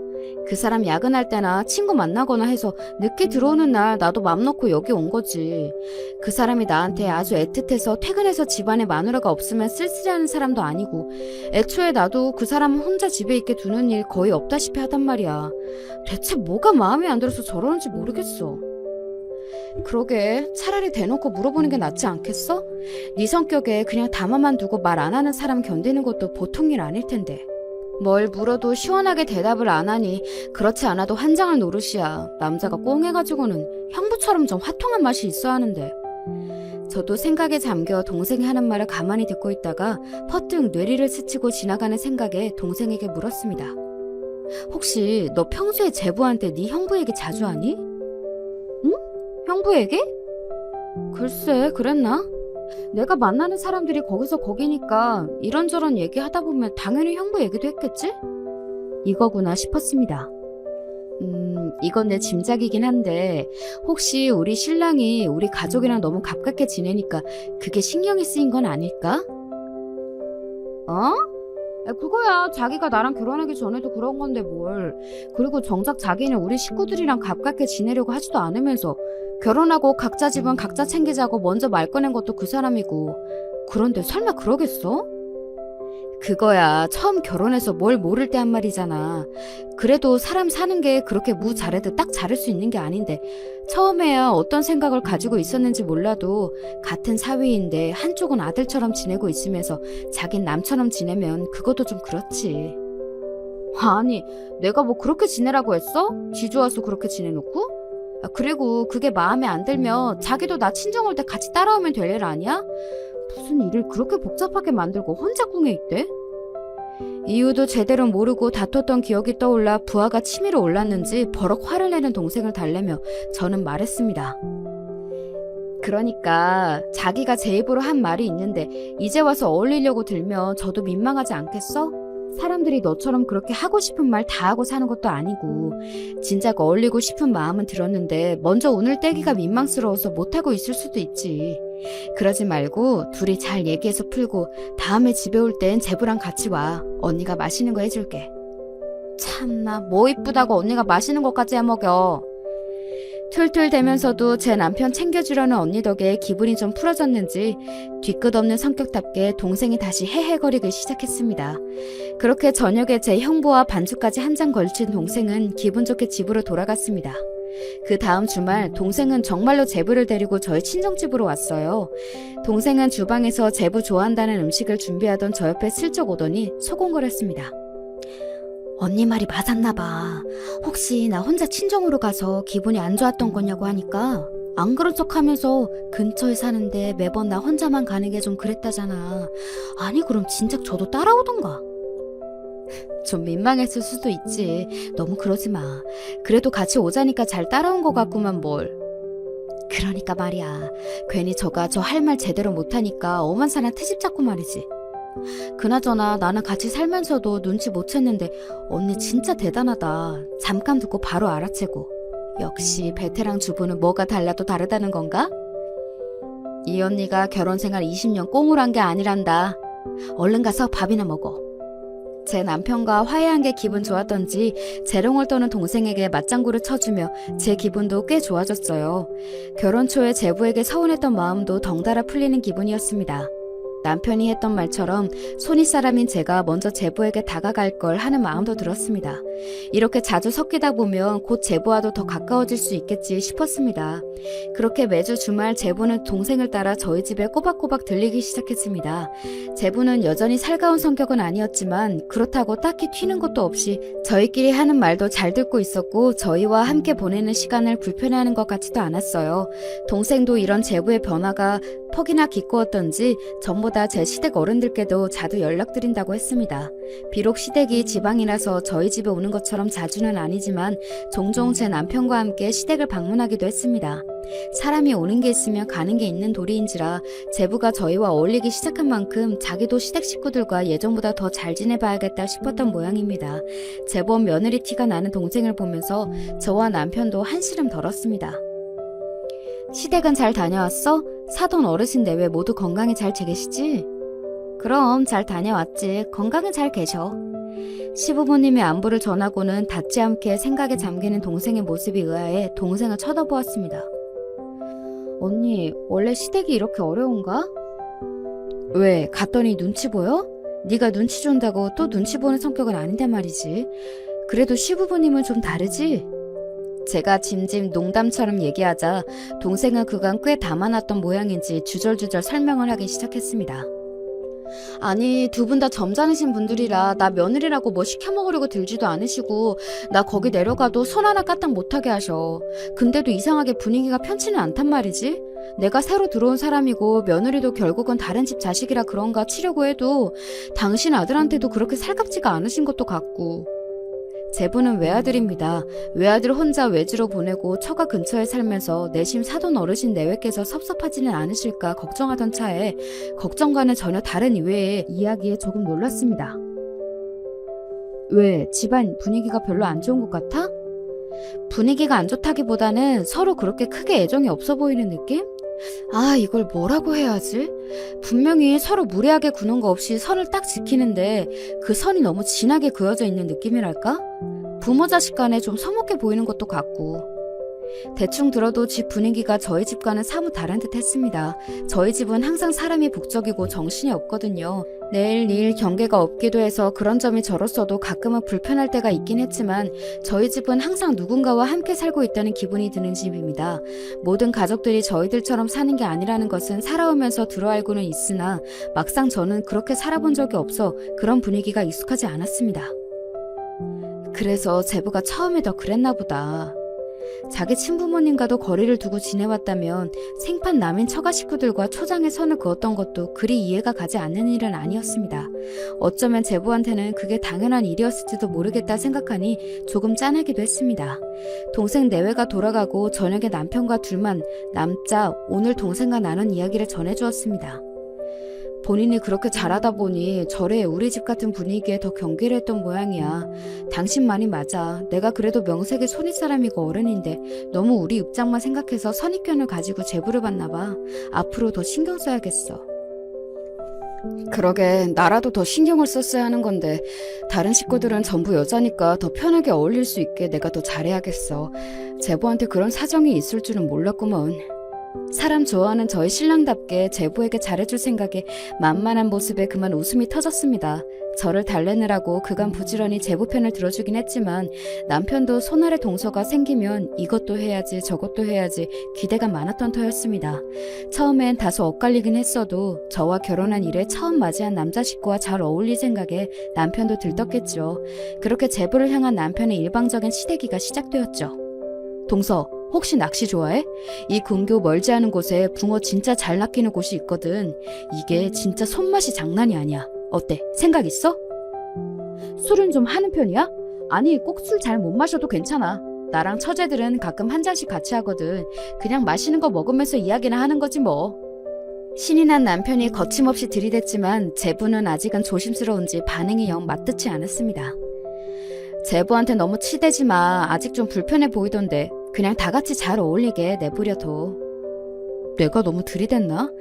그 사람 야근할 때나 친구 만나거나 해서 늦게 들어오는 날 나도 맘 놓고 여기 온 거지. 그 사람이 나한테 아주 애틋해서 퇴근해서 집안에 마누라가 없으면 쓸쓸해하는 사람도 아니고 애초에 나도 그 사람 혼자 집에 있게 두는 일 거의 없다시피 하단 말이야. 대체 뭐가 마음에 안 들어서 저러는지 모르겠어. 그러게 차라리 대놓고 물어보는 게 낫지 않겠어? 네 성격에 그냥 담아만 두고 말 안 하는 사람 견디는 것도 보통 일 아닐 텐데. 뭘 물어도 시원하게 대답을 안 하니 그렇지 않아도 환장할 노릇이야. 남자가 꽁해가지고는 형부처럼 좀 화통한 맛이 있어야 하는데. 저도 생각에 잠겨 동생이 하는 말을 가만히 듣고 있다가 퍼뜩 뇌리를 스치고 지나가는 생각에 동생에게 물었습니다. 혹시 너 평소에 제부한테 네 형부 얘기 자주 하니? 응? 형부 얘기? 글쎄 그랬나? 내가 만나는 사람들이 거기서 거기니까 이런저런 얘기하다 보면 당연히 형부 얘기도 했겠지? 이거구나 싶었습니다. 이건 내 짐작이긴 한데 혹시 우리 신랑이 우리 가족이랑 너무 가깝게 지내니까 그게 신경이 쓰인 건 아닐까? 어? 그거야 자기가 나랑 결혼하기 전에도 그런 건데 뭘. 그리고 정작 자기는 우리 식구들이랑 가깝게 지내려고 하지도 않으면서 결혼하고 각자 집은 각자 챙기자고 먼저 말 꺼낸 것도 그 사람이고. 그런데 설마 그러겠어? 그거야 처음 결혼해서 뭘 모를 때 한 말이잖아. 그래도 사람 사는 게 그렇게 무 잘해도 딱 잘할 수 있는 게 아닌데 처음에야 어떤 생각을 가지고 있었는지 몰라도 같은 사위인데 한쪽은 아들처럼 지내고 있으면서 자긴 남처럼 지내면 그것도 좀 그렇지. 아니 내가 뭐 그렇게 지내라고 했어? 지 좋아서 그렇게 지내놓고? 그리고 그게 마음에 안 들면 자기도 나 친정 올 때 같이 따라오면 될 일 아니야? 무슨 일을 그렇게 복잡하게 만들고 혼자 궁에 있대? 이유도 제대로 모르고 다퉜던 기억이 떠올라 부하가 치밀어 올랐는지 버럭 화를 내는 동생을 달래며 저는 말했습니다. 그러니까 자기가 제 입으로 한 말이 있는데 이제 와서 어울리려고 들면 저도 민망하지 않겠어? 사람들이 너처럼 그렇게 하고 싶은 말 다 하고 사는 것도 아니고 진작 어울리고 싶은 마음은 들었는데 먼저 운을 떼기가 민망스러워서 못하고 있을 수도 있지. 그러지 말고 둘이 잘 얘기해서 풀고 다음에 집에 올 땐 제부랑 같이 와. 언니가 맛있는 거 해줄게. 참나 뭐 이쁘다고 언니가 맛있는 것까지 해먹여. 툴툴대면서도 제 남편 챙겨주려는 언니 덕에 기분이 좀 풀어졌는지 뒤끝 없는 성격답게 동생이 다시 헤헤거리기 시작했습니다. 그렇게 저녁에 제 형부와 반주까지 한 잔 걸친 동생은 기분 좋게 집으로 돌아갔습니다. 그 다음 주말 동생은 정말로 제부를 데리고 저희 친정집으로 왔어요. 동생은 주방에서 제부 좋아한다는 음식을 준비하던 저 옆에 슬쩍 오더니 소곤거렸습니다. 언니 말이 맞았나 봐. 혹시 나 혼자 친정으로 가서 기분이 안 좋았던 거냐고 하니까 안 그런 척하면서 근처에 사는데 매번 나 혼자만 가는 게 좀 그랬다잖아. 아니 그럼 진작 저도 따라오던가. 좀 민망했을 수도 있지. 너무 그러지 마. 그래도 같이 오자니까 잘 따라온 것 같구만 뭘. 그러니까 말이야. 괜히 저가 저 할 말 제대로 못하니까 엄한 사람 트집 잡고 말이지. 그나저나 나는 같이 살면서도 눈치 못 챘는데 언니 진짜 대단하다. 잠깐 듣고 바로 알아채고. 역시 베테랑 주부는 뭐가 달라도 다르다는 건가? 이 언니가 결혼생활 20년 꽁을 한 게 아니란다. 얼른 가서 밥이나 먹어. 제 남편과 화해한 게 기분 좋았던지 재롱을 떠는 동생에게 맞장구를 쳐주며 제 기분도 꽤 좋아졌어요. 결혼 초에 제부에게 서운했던 마음도 덩달아 풀리는 기분이었습니다. 남편이 했던 말처럼 손윗사람인 제가 먼저 제부에게 다가갈 걸 하는 마음도 들었습니다. 이렇게 자주 섞이다 보면 곧 제부와도 더 가까워질 수 있겠지 싶었습니다. 그렇게 매주 주말 제부는 동생을 따라 저희 집에 꼬박꼬박 들리기 시작했습니다. 제부는 여전히 살가운 성격은 아니었지만 그렇다고 딱히 튀는 것도 없이 저희끼리 하는 말도 잘 듣고 있었고 저희와 함께 보내는 시간을 불편해하는 것 같지도 않았어요. 동생도 이런 제부의 변화가 퍽이나 기꺼웠던지 전보다 제 시댁 어른들께도 자주 연락드린다고 했습니다. 비록 시댁이 지방이라서 저희 집에 오는 것처럼 자주는 아니지만 종종 제 남편과 함께 시댁을 방문하기도 했습니다. 사람이 오는 게 있으면 가는 게 있는 도리인지라 제부가 저희와 어울리기 시작한 만큼 자기도 시댁 식구들과 예전보다 더 잘 지내봐야겠다 싶었던 모양입니다. 제법 며느리 티가 나는 동생을 보면서 저와 남편도 한시름 덜었습니다. 시댁은 잘 다녀왔어? 사돈 어르신 내외 모두 건강히 잘 지내시지? 그럼 잘 다녀왔지. 건강히 잘 계셔. 시부모님의 안부를 전하고는 닿지 않게 생각에 잠기는 동생의 모습이 의아해 동생을 쳐다보았습니다. 언니, 원래 시댁이 이렇게 어려운가? 왜, 갔더니 눈치 보여? 네가 눈치 준다고 또 눈치 보는 성격은 아닌데 말이지. 그래도 시부모님은 좀 다르지? 제가 짐짐 농담처럼 얘기하자 동생은 그간 꽤 담아놨던 모양인지 주절주절 설명을 하기 시작했습니다. 아니, 두 분 다 점잖으신 분들이라 나 며느리라고 뭐 시켜먹으려고 들지도 않으시고 나 거기 내려가도 손 하나 까딱 못하게 하셔. 근데도 이상하게 분위기가 편치는 않단 말이지. 내가 새로 들어온 사람이고 며느리도 결국은 다른 집 자식이라 그런가 치려고 해도 당신 아들한테도 그렇게 살갑지가 않으신 것도 같고. 제부는 외아들입니다. 외아들 혼자 외지로 보내고 처가 근처에 살면서 내심 사돈 어르신 내외께서 섭섭하지는 않으실까 걱정하던 차에 걱정과는 전혀 다른 이외의 이야기에 조금 놀랐습니다. 왜? 집안 분위기가 별로 안 좋은 것 같아? 분위기가 안 좋다기보다는 서로 그렇게 크게 애정이 없어 보이는 느낌? 아, 이걸 뭐라고 해야 하지? 분명히 서로 무례하게 구는 거 없이 선을 딱 지키는데 그 선이 너무 진하게 그어져 있는 느낌이랄까? 부모 자식 간에 좀 서먹해 보이는 것도 같고. 대충 들어도 집 분위기가 저희 집과는 사뭇 다른 듯 했습니다. 저희 집은 항상 사람이 북적이고 정신이 없거든요. 내일 일 경계가 없기도 해서 그런 점이 저로서도 가끔은 불편할 때가 있긴 했지만 저희 집은 항상 누군가와 함께 살고 있다는 기분이 드는 집입니다. 모든 가족들이 저희들처럼 사는 게 아니라는 것은 살아오면서 들어알고는 있으나 막상 저는 그렇게 살아본 적이 없어 그런 분위기가 익숙하지 않았습니다. 그래서 제부가 처음에 더 그랬나 보다. 자기 친부모님과도 거리를 두고 지내왔다면 생판 남인 처가 식구들과 초장에 선을 그었던 것도 그리 이해가 가지 않는 일은 아니었습니다. 어쩌면 제부한테는 그게 당연한 일이었을지도 모르겠다 생각하니 조금 짠하기도 했습니다. 동생 내외가 돌아가고 저녁에 남편과 둘만 남자 오늘 동생과 나눈 이야기를 전해주었습니다. 본인이 그렇게 잘하다 보니 절에 우리 집 같은 분위기에 더 경계를 했던 모양이야. 당신 말이 맞아. 내가 그래도 명색의 손윗 사람이고 어른인데 너무 우리 입장만 생각해서 선입견을 가지고 제부를 받나 봐. 앞으로 더 신경 써야겠어. 그러게 나라도 더 신경을 썼어야 하는 건데 다른 식구들은 전부 여자니까 더 편하게 어울릴 수 있게 내가 더 잘해야겠어. 제부한테 그런 사정이 있을 줄은 몰랐구먼. 사람 좋아하는 저희 신랑답게 제부에게 잘해줄 생각에 만만한 모습에 그만 웃음이 터졌습니다. 저를 달래느라고 그간 부지런히 제부 편을 들어주긴 했지만 남편도 손아래 동서가 생기면 이것도 해야지 저것도 해야지 기대가 많았던 터였습니다. 처음엔 다소 엇갈리긴 했어도 저와 결혼한 이래 처음 맞이한 남자 식구와 잘 어울릴 생각에 남편도 들떴겠죠. 그렇게 제부를 향한 남편의 일방적인 시대기가 시작되었죠. 동서, 혹시 낚시 좋아해? 이 근교 멀지 않은 곳에 붕어 진짜 잘 낚이는 곳이 있거든. 이게 진짜 손맛이 장난이 아니야. 어때? 생각 있어? 술은 좀 하는 편이야? 아니, 꼭 술 잘 못 마셔도 괜찮아. 나랑 처제들은 가끔 한 잔씩 같이 하거든. 그냥 마시는 거 먹으면서 이야기나 하는 거지 뭐. 신이 난 남편이 거침없이 들이댔지만 제부는 아직은 조심스러운지 반응이 영 맞듣지 않았습니다. 제부한테 너무 치대지 마. 아직 좀 불편해 보이던데. 그냥 다 같이 잘 어울리게 내버려둬. 내가 너무 들이댔나?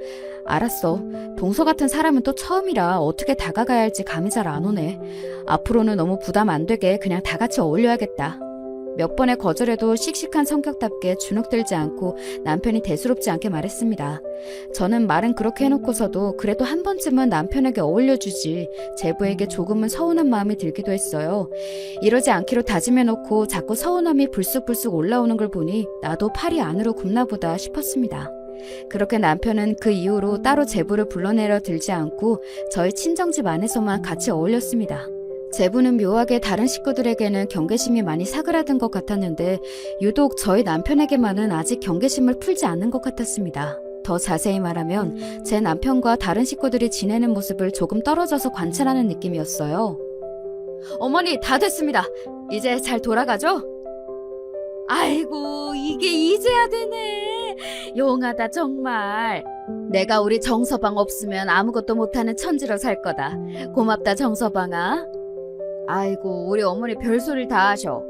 알았어. 동서 같은 사람은 또 처음이라 어떻게 다가가야 할지 감이 잘 안 오네. 앞으로는 너무 부담 안 되게 그냥 다 같이 어울려야겠다. 몇 번의 거절에도 씩씩한 성격답게 주눅들지 않고 남편이 대수롭지 않게 말했습니다. 저는 말은 그렇게 해놓고서도 그래도 한 번쯤은 남편에게 어울려주지 제부에게 조금은 서운한 마음이 들기도 했어요. 이러지 않기로 다짐해놓고 자꾸 서운함이 불쑥불쑥 올라오는 걸 보니 나도 팔이 안으로 굽나 보다 싶었습니다. 그렇게 남편은 그 이후로 따로 제부를 불러내려 들지 않고 저희 친정집 안에서만 같이 어울렸습니다. 제부는 묘하게 다른 식구들에게는 경계심이 많이 사그라든 것 같았는데 유독 저희 남편에게만은 아직 경계심을 풀지 않는 것 같았습니다. 더 자세히 말하면 제 남편과 다른 식구들이 지내는 모습을 조금 떨어져서 관찰하는 느낌이었어요. 어머니, 다 됐습니다. 이제 잘 돌아가죠? 아이고, 이게 이제야 되네. 용하다 정말. 내가 우리 정서방 없으면 아무것도 못하는 천지로 살 거다. 고맙다 정서방아. 아이고, 우리 어머니 별소리를 다 하셔.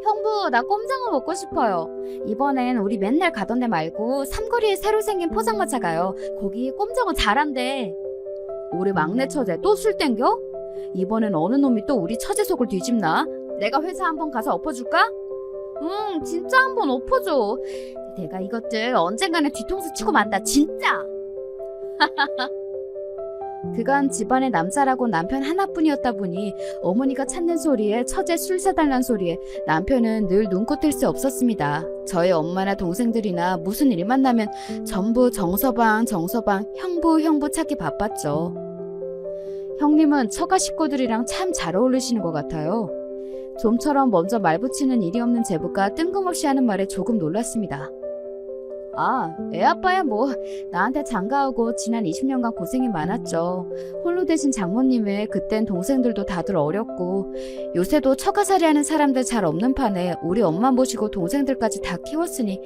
형부, 나 꼼장어 먹고 싶어요. 이번엔 우리 맨날 가던 데 말고 삼거리에 새로 생긴 포장마차 가요. 거기 꼼장어 잘한대. 우리 막내 처제 또 술 땡겨? 이번엔 어느 놈이 또 우리 처제 속을 뒤집나? 내가 회사 한번 가서 엎어줄까? 응, 진짜 한번 엎어줘. 내가 이것들 언젠가는 뒤통수 치고 만다, 진짜. 그간 집안의 남자라고 남편 하나뿐이었다 보니 어머니가 찾는 소리에 처제 술 사달란 소리에 남편은 늘 눈코 뜰 수 없었습니다. 저희 엄마나 동생들이나 무슨 일만 나면 전부 정서방 형부 찾기 바빴죠. 형님은 처가 식구들이랑 참 잘 어울리시는 것 같아요. 좀처럼 먼저 말 붙이는 일이 없는 제부가 뜬금없이 하는 말에 조금 놀랐습니다. 아, 애아빠야 뭐 나한테 장가오고 지난 20년간 고생이 많았죠. 홀로 되신 장모님의 그땐 동생들도 다들 어렸고 요새도 처가살이 하는 사람들 잘 없는 판에 우리 엄마 모시고 동생들까지 다 키웠으니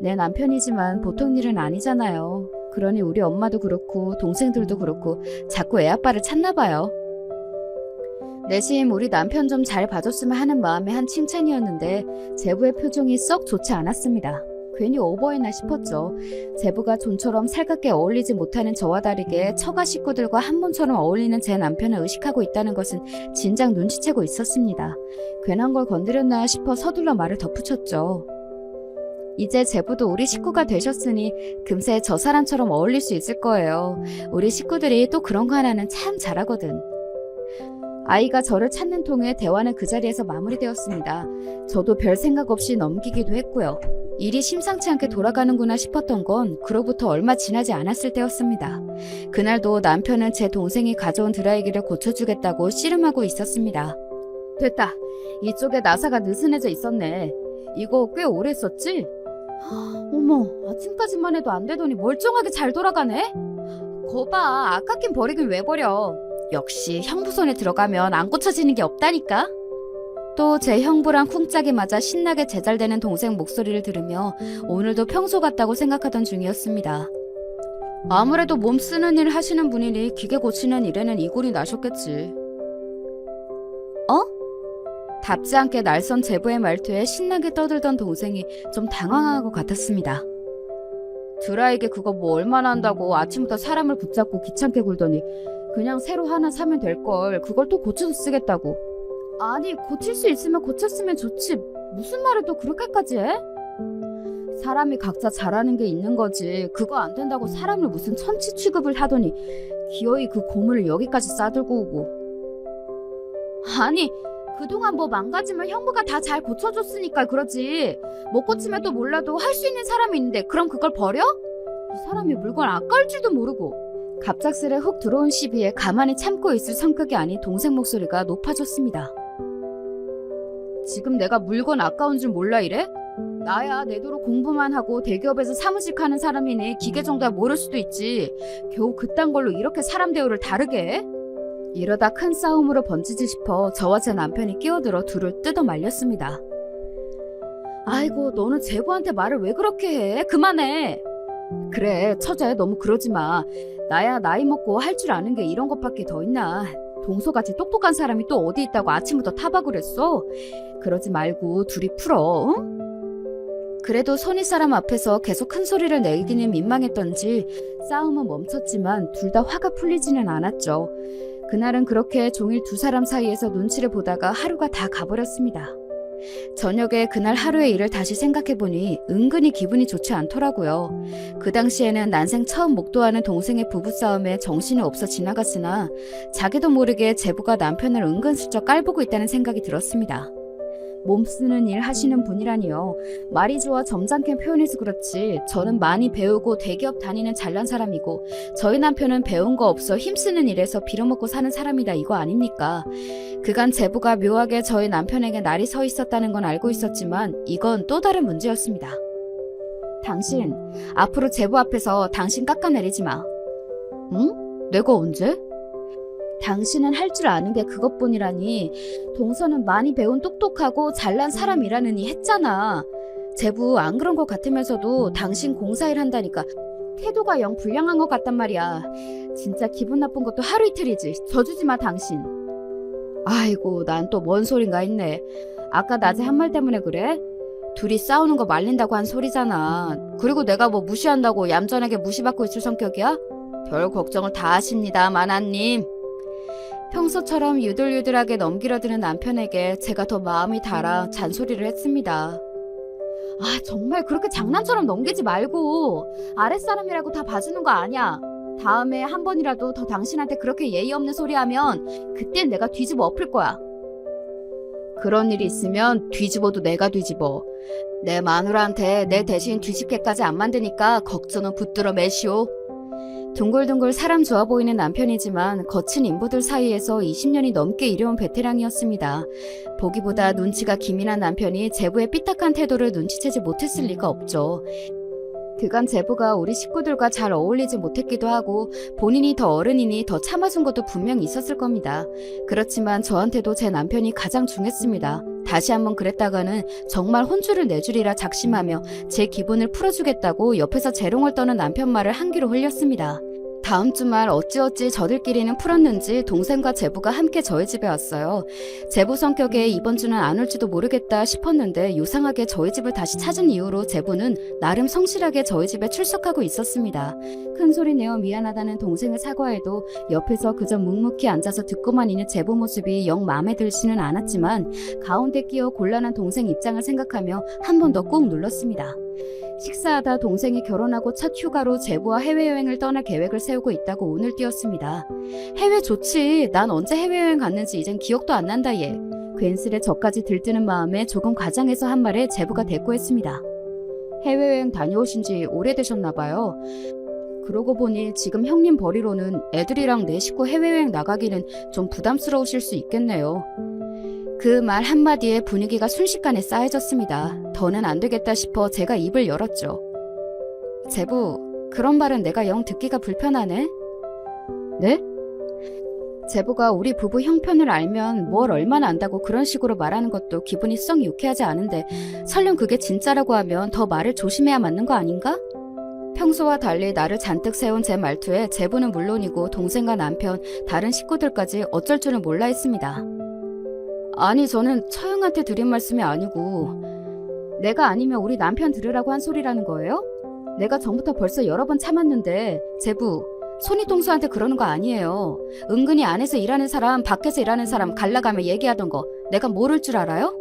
내 남편이지만 보통 일은 아니잖아요. 그러니 우리 엄마도 그렇고 동생들도 그렇고 자꾸 애아빠를 찾나 봐요. 내심 우리 남편 좀 잘 봐줬으면 하는 마음의 한 칭찬이었는데 제부의 표정이 썩 좋지 않았습니다. 괜히 오버했나 싶었죠. 제부가 좀처럼 살갑게 어울리지 못하는 저와 다르게 처가 식구들과 한 몸처럼 어울리는 제 남편을 의식하고 있다는 것은 진작 눈치채고 있었습니다. 괜한 걸 건드렸나 싶어 서둘러 말을 덧붙였죠. 이제 제부도 우리 식구가 되셨으니 금세 저 사람처럼 어울릴 수 있을 거예요. 우리 식구들이 또 그런 거 하나는 참 잘하거든. 아이가 저를 찾는 통에 대화는 그 자리에서 마무리되었습니다. 저도 별 생각 없이 넘기기도 했고요. 일이 심상치 않게 돌아가는구나 싶었던 건 그로부터 얼마 지나지 않았을 때였습니다. 그날도 남편은 제 동생이 가져온 드라이기를 고쳐주겠다고 씨름하고 있었습니다. 됐다. 이쪽에 나사가 느슨해져 있었네. 이거 꽤 오래 썼지? 어머, 아침까지만 해도 안 되더니 멀쩡하게 잘 돌아가네? 거봐, 아깝긴 버리긴 왜 버려. 역시 형부 손에 들어가면 안 고쳐지는 게 없다니까. 또 제 형부랑 쿵짝이 맞아 신나게 제잘되는 동생 목소리를 들으며 오늘도 평소 같다고 생각하던 중이었습니다. 아무래도 몸 쓰는 일 하시는 분이니 기계 고치는 일에는 이골이 나셨겠지. 어? 답지 않게 날선 제부의 말투에 신나게 떠들던 동생이 좀 당황한 것 같았습니다. 드라이기 그거 뭐 얼마나 한다고 아침부터 사람을 붙잡고 귀찮게 굴더니 그냥 새로 하나 사면 될걸. 그걸 또 고쳐서 쓰겠다고. 아니, 고칠 수 있으면 고쳤으면 좋지. 무슨 말을 또 그렇게까지 해? 사람이 각자 잘하는 게 있는 거지. 그거 안 된다고 사람을 무슨 천치 취급을 하더니 기어이 그 고물을 여기까지 싸들고 오고. 아니, 그동안 뭐 망가지면 형부가 다 잘 고쳐줬으니까 그러지. 못 고치면 또 몰라도 할 수 있는 사람이 있는데 그럼 그걸 버려? 이 사람이 물건 아까울 줄도 모르고. 갑작스레 훅 들어온 시비에 가만히 참고 있을 성격이 아닌 동생 목소리가 높아졌습니다. 지금 내가 물건 아까운 줄 몰라 이래? 나야 내도록 공부만 하고 대기업에서 사무직 하는 사람이니 기계 정도야 모를 수도 있지. 겨우 그딴 걸로 이렇게 사람 대우를 다르게 해? 이러다 큰 싸움으로 번지지 싶어 저와 제 남편이 끼어들어 둘을 뜯어 말렸습니다. 아이고, 너는 제부한테 말을 왜 그렇게 해? 그만해. 그래, 처제 너무 그러지 마. 나야 나이 먹고 할 줄 아는 게 이런 것밖에 더 있나. 동서같이 똑똑한 사람이 또 어디 있다고 아침부터 타박을 했어? 그러지 말고 둘이 풀어. 응? 그래도 선의 사람 앞에서 계속 큰 소리를 내기는 민망했던지 싸움은 멈췄지만 둘 다 화가 풀리지는 않았죠. 그날은 그렇게 종일 두 사람 사이에서 눈치를 보다가 하루가 다 가버렸습니다. 저녁에 그날 하루의 일을 다시 생각해보니 은근히 기분이 좋지 않더라고요. 그 당시에는 난생 처음 목도하는 동생의 부부싸움에 정신이 없어 지나갔으나 자기도 모르게 제부가 남편을 은근슬쩍 깔보고 있다는 생각이 들었습니다. 몸 쓰는 일 하시는 분이라니요. 말이 좋아 점잖게 표현해서 그렇지 저는 많이 배우고 대기업 다니는 잘난 사람이고 저희 남편은 배운 거 없어 힘쓰는 일에서 빌어먹고 사는 사람이다 이거 아닙니까? 그간 제부가 묘하게 저희 남편에게 날이 서 있었다는 건 알고 있었지만 이건 또 다른 문제였습니다. 당신 앞으로 제부 앞에서 당신 깎아내리지 마. 응? 내가 언제? 당신은 할 줄 아는 게 그것뿐이라니. 동서는 많이 배운 똑똑하고 잘난 사람이라느니 했잖아. 제부 안 그런 것 같으면서도 당신 공사일 한다니까 태도가 영 불량한 것 같단 말이야. 진짜 기분 나쁜 것도 하루 이틀이지. 져주지 마 당신. 아이고, 난 또 뭔 소린가 했네. 아까 낮에 한 말 때문에 그래? 둘이 싸우는 거 말린다고 한 소리잖아. 그리고 내가 뭐 무시한다고 얌전하게 무시받고 있을 성격이야? 별 걱정을 다 하십니다, 마나님. 평소처럼 유들유들하게 넘기려드는 남편에게 제가 더 마음이 달아 잔소리를 했습니다. 아, 정말 그렇게 장난처럼 넘기지 말고. 아랫사람이라고 다 봐주는 거 아니야. 다음에 한 번이라도 더 당신한테 그렇게 예의 없는 소리 하면 그땐 내가 뒤집어 엎을 거야. 그런 일이 있으면 뒤집어도 내가 뒤집어. 내 마누라한테 내 대신 뒤집게까지 안 만드니까 걱정은 붙들어 매시오. 둥글둥글 사람 좋아 보이는 남편이지만 거친 인부들 사이에서 20년이 넘게 일해온 베테랑이었습니다. 보기보다 눈치가 기민한 남편이 제부의 삐딱한 태도를 눈치채지 못했을 리가 없죠. 그간 제부가 우리 식구들과 잘 어울리지 못했기도 하고 본인이 더 어른이니 더 참아준 것도 분명 있었을 겁니다. 그렇지만 저한테도 제 남편이 가장 중했습니다. 다시 한번 그랬다가는 정말 혼쭐을 내주리라 작심하며 제 기분을 풀어주겠다고 옆에서 재롱을 떠는 남편 말을 한 귀로 흘렸습니다. 다음 주말 어찌어찌 저들끼리는 풀었는지 동생과 제부가 함께 저희 집에 왔어요. 제부 성격에 이번 주는 안 올지도 모르겠다 싶었는데 요상하게 저희 집을 다시 찾은 이후로 제부는 나름 성실하게 저희 집에 출석하고 있었습니다. 큰 소리 내어 미안하다는 동생을 사과해도 옆에서 그저 묵묵히 앉아서 듣고만 있는 제부 모습이 영 마음에 들지는 않았지만 가운데 끼어 곤란한 동생 입장을 생각하며 한 번 더 꾹 눌렀습니다. 식사하다 동생이 결혼하고 첫 휴가로 제부와 해외여행을 떠날 계획을 세우고 있다고 오늘 띄웠습니다. 해외 좋지. 난 언제 해외여행 갔는지 이젠 기억도 안 난다 얘. 괜스레 저까지 들뜨는 마음에 조금 과장해서 한 말에 제부가 대꾸했습니다. 해외여행 다녀오신 지 오래되셨나 봐요. 그러고 보니 지금 형님 벌이로는 애들이랑 내 식구 해외여행 나가기는 좀 부담스러우실 수 있겠네요. 그 말 한마디에 분위기가 순식간에 싸해졌습니다. 더는 안 되겠다 싶어 제가 입을 열었죠. 제부, 그런 말은 내가 영 듣기가 불편하네? 네? 제부가 우리 부부 형편을 알면 뭘 얼마나 안다고 그런 식으로 말하는 것도 기분이 썩 유쾌하지 않은데 설령 그게 진짜라고 하면 더 말을 조심해야 맞는 거 아닌가? 평소와 달리 나를 잔뜩 세운 제 말투에 제부는 물론이고 동생과 남편, 다른 식구들까지 어쩔 줄을 몰라 했습니다. 아니 저는 처형한테 드린 말씀이 아니고 내가 아니면 우리 남편 들으라고 한 소리라는 거예요? 내가 전부터 벌써 여러 번 참았는데 제부, 손이동수한테 그러는 거 아니에요. 은근히 안에서 일하는 사람, 밖에서 일하는 사람 갈라가며 얘기하던 거 내가 모를 줄 알아요?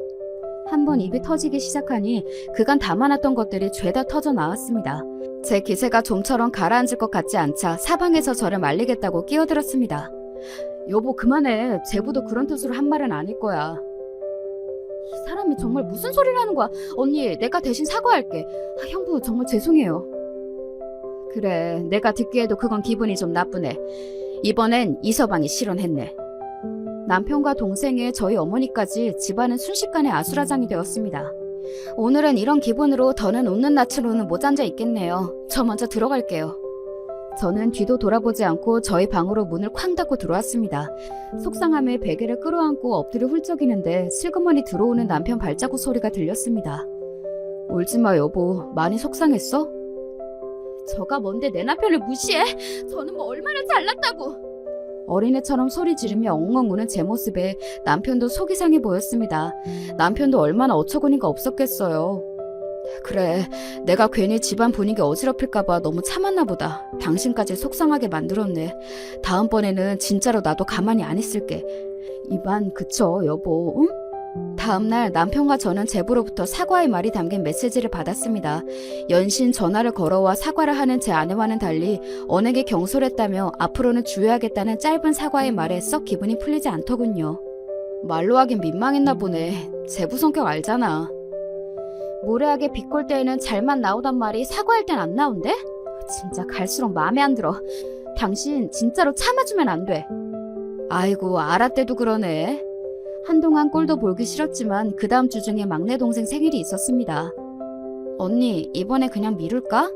한번 입이 터지기 시작하니 그간 담아놨던 것들이 죄다 터져 나왔습니다. 제 기세가 좀처럼 가라앉을 것 같지 않자 사방에서 저를 말리겠다고 끼어들었습니다. 여보 그만해. 제부도 그런 뜻으로 한 말은 아닐 거야. 이 사람이 정말 무슨 소리를 하는 거야. 언니 내가 대신 사과할게. 형부 정말 죄송해요. 그래 내가 듣기에도 그건 기분이 좀 나쁘네. 이번엔 이서방이 실언했네. 남편과 동생의 저희 어머니까지 집안은 순식간에 아수라장이 되었습니다. 오늘은 이런 기분으로 더는 웃는 낯으로는 못 앉아 있겠네요. 저 먼저 들어갈게요. 저는 뒤도 돌아보지 않고 저희 방으로 문을 쾅 닫고 들어왔습니다. 속상함에 베개를 끌어안고 엎드려 훌쩍이는데 슬그머니 들어오는 남편 발자국 소리가 들렸습니다. 울지마 여보, 많이 속상했어? 저가 뭔데 내 남편을 무시해? 저는 뭐 얼마나 잘났다고. 어린애처럼 소리 지르며 엉엉 우는 제 모습에 남편도 속이 상해 보였습니다. 남편도 얼마나 어처구니가 없었겠어요. 그래, 내가 괜히 집안 분위기 어지럽힐까봐 너무 참았나 보다. 당신까지 속상하게 만들었네. 다음번에는 진짜로 나도 가만히 안 있을게. 입안 그쳐 여보, 응? 다음날 남편과 저는 제부로부터 사과의 말이 담긴 메시지를 받았습니다. 연신 전화를 걸어와 사과를 하는 제 아내와는 달리 언에게 경솔했다며 앞으로는 주의하겠다는 짧은 사과의 말에 썩 기분이 풀리지 않더군요. 말로 하긴 민망했나 보네. 제부 성격 알잖아. 무례하게 비꼴 때에는 잘만 나오단 말이 사과할 땐 안 나온대? 진짜 갈수록 마음에 안 들어. 당신 진짜로 참아주면 안 돼. 아이고 알았대도 그러네. 한동안 꼴도 보기 싫었지만 그 다음 주 중에 막내 동생 생일이 있었습니다. 언니 이번에 그냥 미룰까?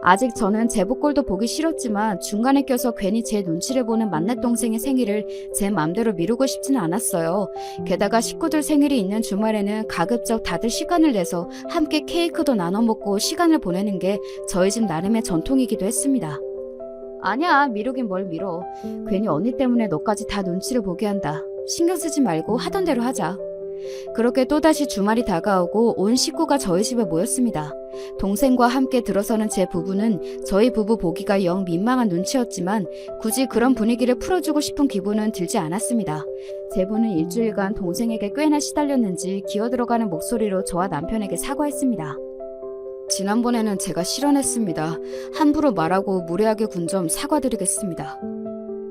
아직 저는 제부 꼴도 보기 싫었지만 중간에 껴서 괜히 제 눈치를 보는 막내 동생의 생일을 제 맘대로 미루고 싶지는 않았어요. 게다가 식구들 생일이 있는 주말에는 가급적 다들 시간을 내서 함께 케이크도 나눠 먹고 시간을 보내는 게 저희 집 나름의 전통이기도 했습니다. 아니야 미루긴 뭘 미뤄. 괜히 언니 때문에 너까지 다 눈치를 보게 한다. 신경 쓰지 말고 하던 대로 하자. 그렇게 또다시 주말이 다가오고 온 식구가 저희 집에 모였습니다. 동생과 함께 들어서는 제 부부는 저희 부부 보기가 영 민망한 눈치였지만 굳이 그런 분위기를 풀어주고 싶은 기분은 들지 않았습니다. 제부는 일주일간 동생에게 꽤나 시달렸는지 기어들어가는 목소리로 저와 남편에게 사과했습니다. 지난번에는 제가 실언했습니다. 함부로 말하고 무례하게 군 점 사과드리겠습니다.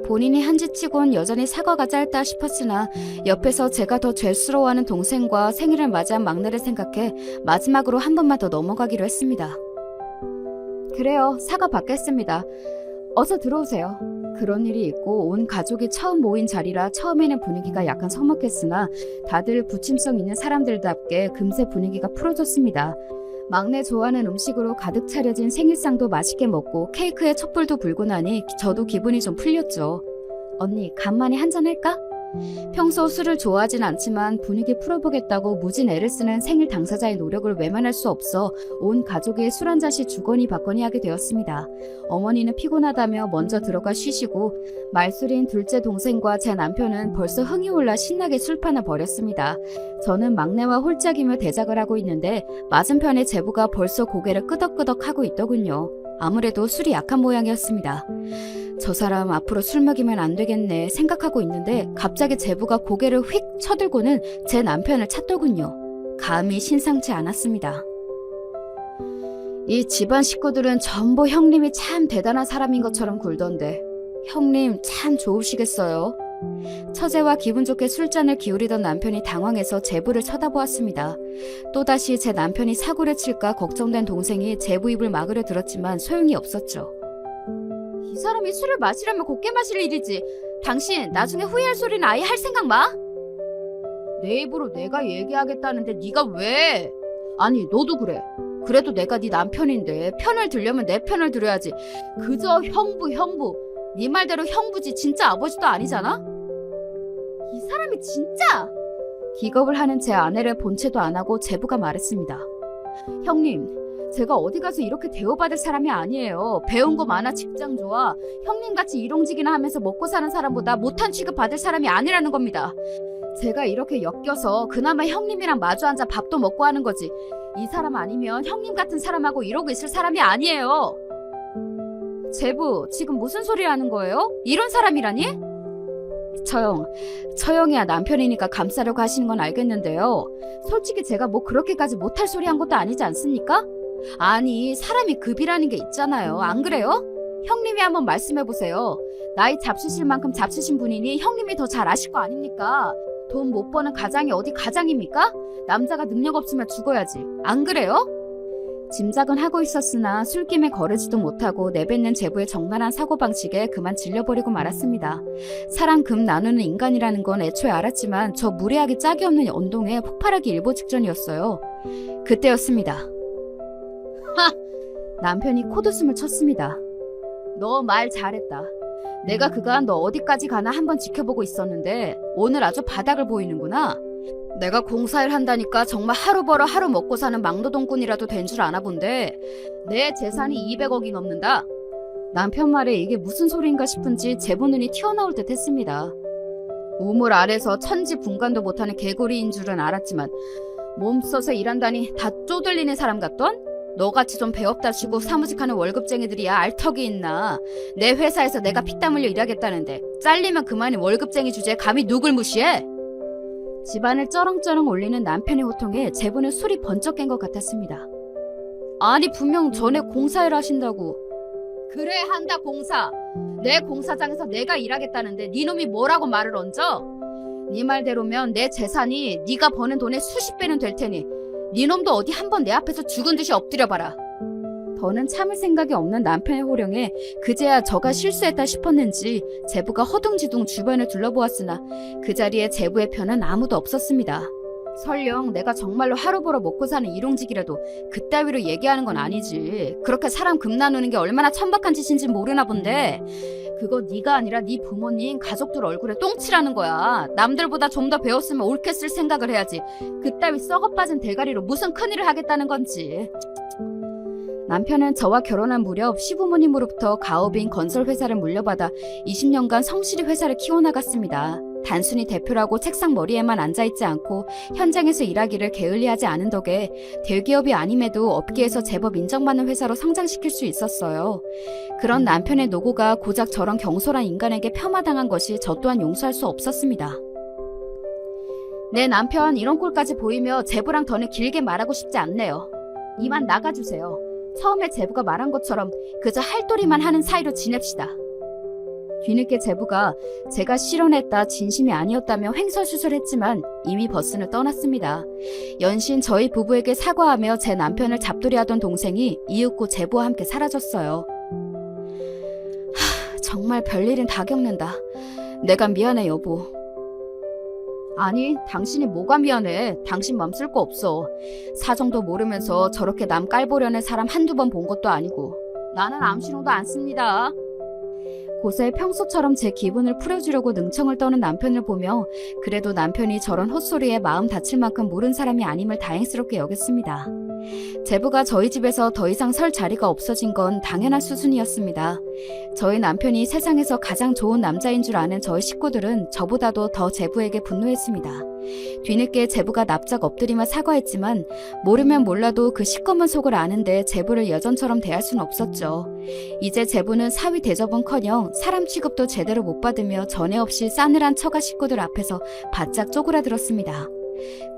본인이 한 짓치곤 여전히 사과가 짧다 싶었으나 옆에서 제가 더 죄스러워하는 동생과 생일을 맞이한 막내를 생각해 마지막으로 한 번만 더 넘어가기로 했습니다. 그래요. 사과 받겠습니다. 어서 들어오세요. 그런 일이 있고 온 가족이 처음 모인 자리라 처음에는 분위기가 약간 서먹했으나 다들 부침성 있는 사람들답게 금세 분위기가 풀어졌습니다. 막내 좋아하는 음식으로 가득 차려진 생일상도 맛있게 먹고 케이크에 촛불도 불고 나니 저도 기분이 좀 풀렸죠. 언니, 간만에 한잔 할까? 평소 술을 좋아하진 않지만 분위기 풀어보겠다고 무진 애를 쓰는 생일 당사자의 노력을 외면할 수 없어 온 가족이 술 한 잔씩 주거니 받거니 하게 되었습니다. 어머니는 피곤하다며 먼저 들어가 쉬시고 말술인 둘째 동생과 제 남편은 벌써 흥이 올라 신나게 술판을 벌였습니다. 저는 막내와 홀짝이며 대작을 하고 있는데 맞은편의 제부가 벌써 고개를 끄덕끄덕 하고 있더군요. 아무래도 술이 약한 모양이었습니다. 저 사람 앞으로 술 먹이면 안 되겠네 생각하고 있는데 갑자기 제부가 고개를 휙 쳐들고는 제 남편을 찾더군요. 감이 심상치 않았습니다. 이 집안 식구들은 전부 형님이 참 대단한 사람인 것처럼 굴던데 형님 참 좋으시겠어요. 처제와 기분 좋게 술잔을 기울이던 남편이 당황해서 제부를 쳐다보았습니다. 또다시 제 남편이 사고를 칠까 걱정된 동생이 제부 입을 막으려 들었지만 소용이 없었죠. 이 사람이 술을 마시려면 곱게 마실 일이지. 당신 나중에 후회할 소리는 아예 할 생각 마. 내 입으로 내가 얘기하겠다는데 네가 왜? 아니 너도 그래. 그래도 내가 네 남편인데 편을 들려면 내 편을 들어야지. 그저 형부. 네 말대로 형부지 진짜 아버지도 아니잖아? 이 사람이 진짜! 기겁을 하는 제 아내를 본체도 안 하고 제부가 말했습니다. 형님, 제가 어디 가서 이렇게 대우받을 사람이 아니에요. 배운 거 많아 직장 좋아. 형님같이 일용직이나 하면서 먹고 사는 사람보다 못한 취급 받을 사람이 아니라는 겁니다. 제가 이렇게 엮여서 그나마 형님이랑 마주 앉아 밥도 먹고 하는 거지. 이 사람 아니면 형님 같은 사람하고 이러고 있을 사람이 아니에요. 제부, 지금 무슨 소리 하는 거예요? 이런 사람이라니? 처형이야 남편이니까 감싸려고 하시는 건 알겠는데요. 솔직히 제가 뭐 그렇게까지 못할 소리 한 것도 아니지 않습니까? 아니 사람이 급이라는 게 있잖아요. 안 그래요? 형님이 한번 말씀해보세요. 나이 잡수실 만큼 잡수신 분이니 형님이 더 잘 아실 거 아닙니까? 돈 못 버는 가장이 어디 가장입니까? 남자가 능력 없으면 죽어야지. 안 그래요? 짐작은 하고 있었으나 술김에 거르지도 못하고 내뱉는 제부의 적나라한 사고방식에 그만 질려버리고 말았습니다. 사람 금 나누는 인간이라는 건 애초에 알았지만 저 무례하기 짝이 없는 언동에 폭발하기 일보 직전이었어요. 그때였습니다. 하! 남편이 코웃음을 쳤습니다. 너 말 잘했다. 내가 그간 너 어디까지 가나 한번 지켜보고 있었는데 오늘 아주 바닥을 보이는구나. 내가 공사일 한다니까 정말 하루 벌어 하루 먹고 사는 막노동꾼이라도 된 줄 아나 본데 내 재산이 200억이 넘는다. 남편 말에 이게 무슨 소리인가 싶은지 제부 눈이 튀어나올 듯 했습니다. 우물 아래서 천지분간도 못하는 개구리인 줄은 알았지만 몸 써서 일한다니 다 쪼들리는 사람 같던? 너같이 좀 배업다시고 사무직하는 월급쟁이들이야 알 턱이 있나. 내 회사에서 내가 피땀 흘려 일하겠다는데 잘리면 그만이 월급쟁이 주제에 감히 누굴 무시해? 집안을 쩌렁쩌렁 올리는 남편의 호통에 제부는 술이 번쩍 깬 것 같았습니다. 아니 분명 전에 공사일 하신다고. 그래 한다 공사. 내 공사장에서 내가 일하겠다는데 네 놈이 뭐라고 말을 얹어? 네 말대로면 내 재산이 네가 버는 돈의 수십 배는 될 테니 네 놈도 어디 한번 내 앞에서 죽은 듯이 엎드려봐라. 더는 참을 생각이 없는 남편의 호령에 그제야 저가 실수했다 싶었는지 제부가 허둥지둥 주변을 둘러보았으나 그 자리에 제부의 편은 아무도 없었습니다. 설령 내가 정말로 하루 벌어 먹고 사는 일용직이라도 그따위로 얘기하는 건 아니지. 그렇게 사람 금 나누는 게 얼마나 천박한 짓인지 모르나 본데 그거 네가 아니라 네 부모님 가족들 얼굴에 똥칠하는 거야. 남들보다 좀 더 배웠으면 옳게 쓸 생각을 해야지. 그따위 썩어빠진 대가리로 무슨 큰일을 하겠다는 건지. 남편은 저와 결혼한 무렵 시부모님으로부터 가업인 건설회사를 물려받아 20년간 성실히 회사를 키워나갔습니다. 단순히 대표라고 책상 머리에만 앉아있지 않고 현장에서 일하기를 게을리하지 않은 덕에 대기업이 아님에도 업계에서 제법 인정받는 회사로 성장시킬 수 있었어요. 그런 남편의 노고가 고작 저런 경솔한 인간에게 폄하당한 것이 저 또한 용서할 수 없었습니다. 내 남편 이런 꼴까지 보이며 제부랑 더는 길게 말하고 싶지 않네요. 이만 나가주세요. 처음에 제부가 말한 것처럼 그저 할도리만 하는 사이로 지냅시다. 뒤늦게 제부가 제가 실언했다 진심이 아니었다며 횡설수설했지만 이미 버스는 떠났습니다. 연신 저희 부부에게 사과하며 제 남편을 잡돌이하던 동생이 이윽고 제부와 함께 사라졌어요. 정말 별일은 다 겪는다. 내가 미안해 여보. 아니 당신이 뭐가 미안해. 당신 맘 쓸 거 없어. 사정도 모르면서 저렇게 남 깔보려는 사람 한두 번 본 것도 아니고. 나는 암시롱도 안 씁니다. 고사에 평소처럼 제 기분을 풀어주려고 능청을 떠는 남편을 보며 그래도 남편이 저런 헛소리에 마음 다칠 만큼 모른 사람이 아님을 다행스럽게 여겼습니다. 제부가 저희 집에서 더 이상 설 자리가 없어진 건 당연한 수순이었습니다. 저희 남편이 세상에서 가장 좋은 남자인 줄 아는 저희 식구들은 저보다도 더 제부에게 분노했습니다. 뒤늦게 제부가 납작 엎드리며 사과했지만 모르면 몰라도 그 시꺼먼 속을 아는데 제부를 여전처럼 대할 수는 없었죠. 이제 제부는 사위 대접은커녕 사람 취급도 제대로 못 받으며 전에 없이 싸늘한 처가 식구들 앞에서 바짝 쪼그라들었습니다.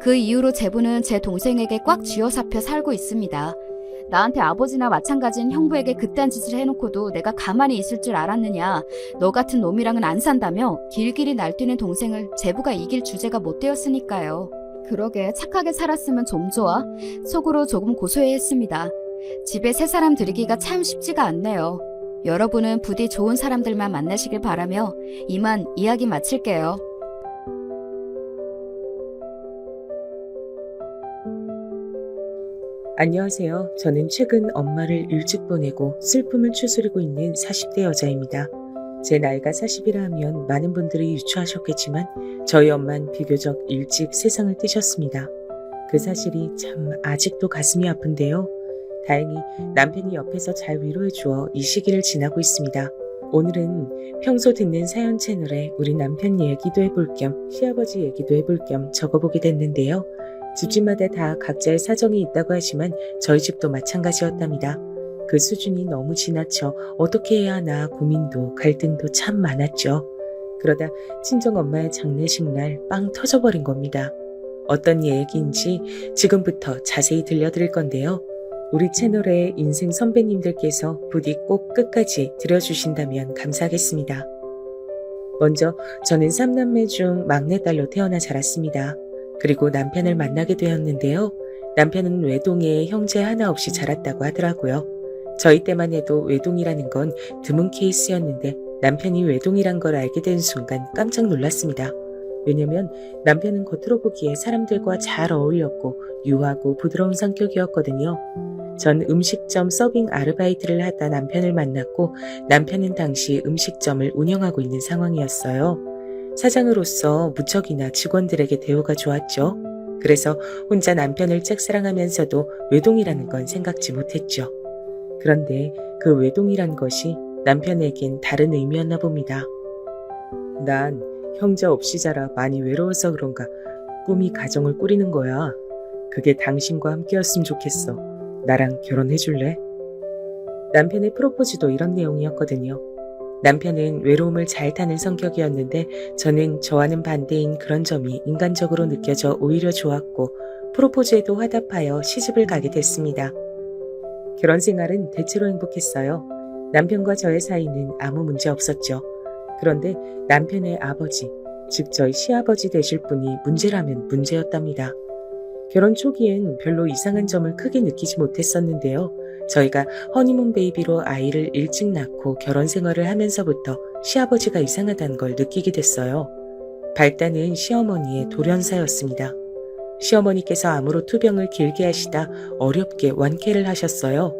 그 이후로 제부는 제 동생에게 꽉 쥐어잡혀 살고 있습니다. 나한테 아버지나 마찬가지인 형부에게 그딴 짓을 해놓고도 내가 가만히 있을 줄 알았느냐. 너 같은 놈이랑은 안 산다며 길길이 날뛰는 동생을 제부가 이길 주제가 못 되었으니까요. 그러게 착하게 살았으면 좀 좋아. 속으로 조금 고소해했습니다. 집에 새 사람 들이기가 참 쉽지가 않네요. 여러분은 부디 좋은 사람들만 만나시길 바라며 이만 이야기 마칠게요. 안녕하세요. 저는 최근 엄마를 일찍 보내고 슬픔을 추스리고 있는 40대 여자입니다. 제 나이가 40이라 하면 많은 분들이 유추하셨겠지만 저희 엄마는 비교적 일찍 세상을 뜨셨습니다. 그 사실이 참 아직도 가슴이 아픈데요. 다행히 남편이 옆에서 잘 위로해 주어 이 시기를 지나고 있습니다. 오늘은 평소 듣는 사연 채널에 우리 남편 얘기도 해볼 겸 시아버지 얘기도 해볼 겸 적어보게 됐는데요. 집집마다 다 각자의 사정이 있다고 하지만 저희 집도 마찬가지였답니다. 그 수준이 너무 지나쳐 어떻게 해야 하나 고민도 갈등도 참 많았죠. 그러다 친정엄마의 장례식 날 빵 터져버린 겁니다. 어떤 얘기인지 지금부터 자세히 들려드릴 건데요. 우리 채널의 인생 선배님들께서 부디 꼭 끝까지 들어주신다면 감사하겠습니다. 먼저 저는 3남매 중 막내딸로 태어나 자랐습니다. 그리고 남편을 만나게 되었는데요. 남편은 외동에 형제 하나 없이 자랐다고 하더라고요. 저희 때만 해도 외동이라는 건 드문 케이스였는데 남편이 외동이란 걸 알게 된 순간 깜짝 놀랐습니다. 왜냐면 남편은 겉으로 보기에 사람들과 잘 어울렸고 유하고 부드러운 성격이었거든요. 전 음식점 서빙 아르바이트를 하다 남편을 만났고 남편은 당시 음식점을 운영하고 있는 상황이었어요. 사장으로서 무척이나 직원들에게 대우가 좋았죠. 그래서 혼자 남편을 짝사랑하면서도 외동이라는 건 생각지 못했죠. 그런데 그 외동이란 것이 남편에겐 다른 의미였나 봅니다. 난 형제 없이 자라 많이 외로워서 그런가 꿈이 가정을 꾸리는 거야. 그게 당신과 함께였으면 좋겠어. 나랑 결혼해줄래? 남편의 프로포즈도 이런 내용이었거든요. 남편은 외로움을 잘 타는 성격이었는데 저는 저와는 반대인 그런 점이 인간적으로 느껴져 오히려 좋았고 프로포즈에도 화답하여 시집을 가게 됐습니다. 결혼 생활은 대체로 행복했어요. 남편과 저의 사이는 아무 문제 없었죠. 그런데 남편의 아버지, 즉 저희 시아버지 되실 분이 문제라면 문제였답니다. 결혼 초기엔 별로 이상한 점을 크게 느끼지 못했었는데요. 저희가 허니문 베이비로 아이를 일찍 낳고 결혼 생활을 하면서부터 시아버지가 이상하다는 걸 느끼게 됐어요. 발단은 시어머니의 돌연사였습니다. 시어머니께서 암으로 투병을 길게 하시다 어렵게 완쾌를 하셨어요.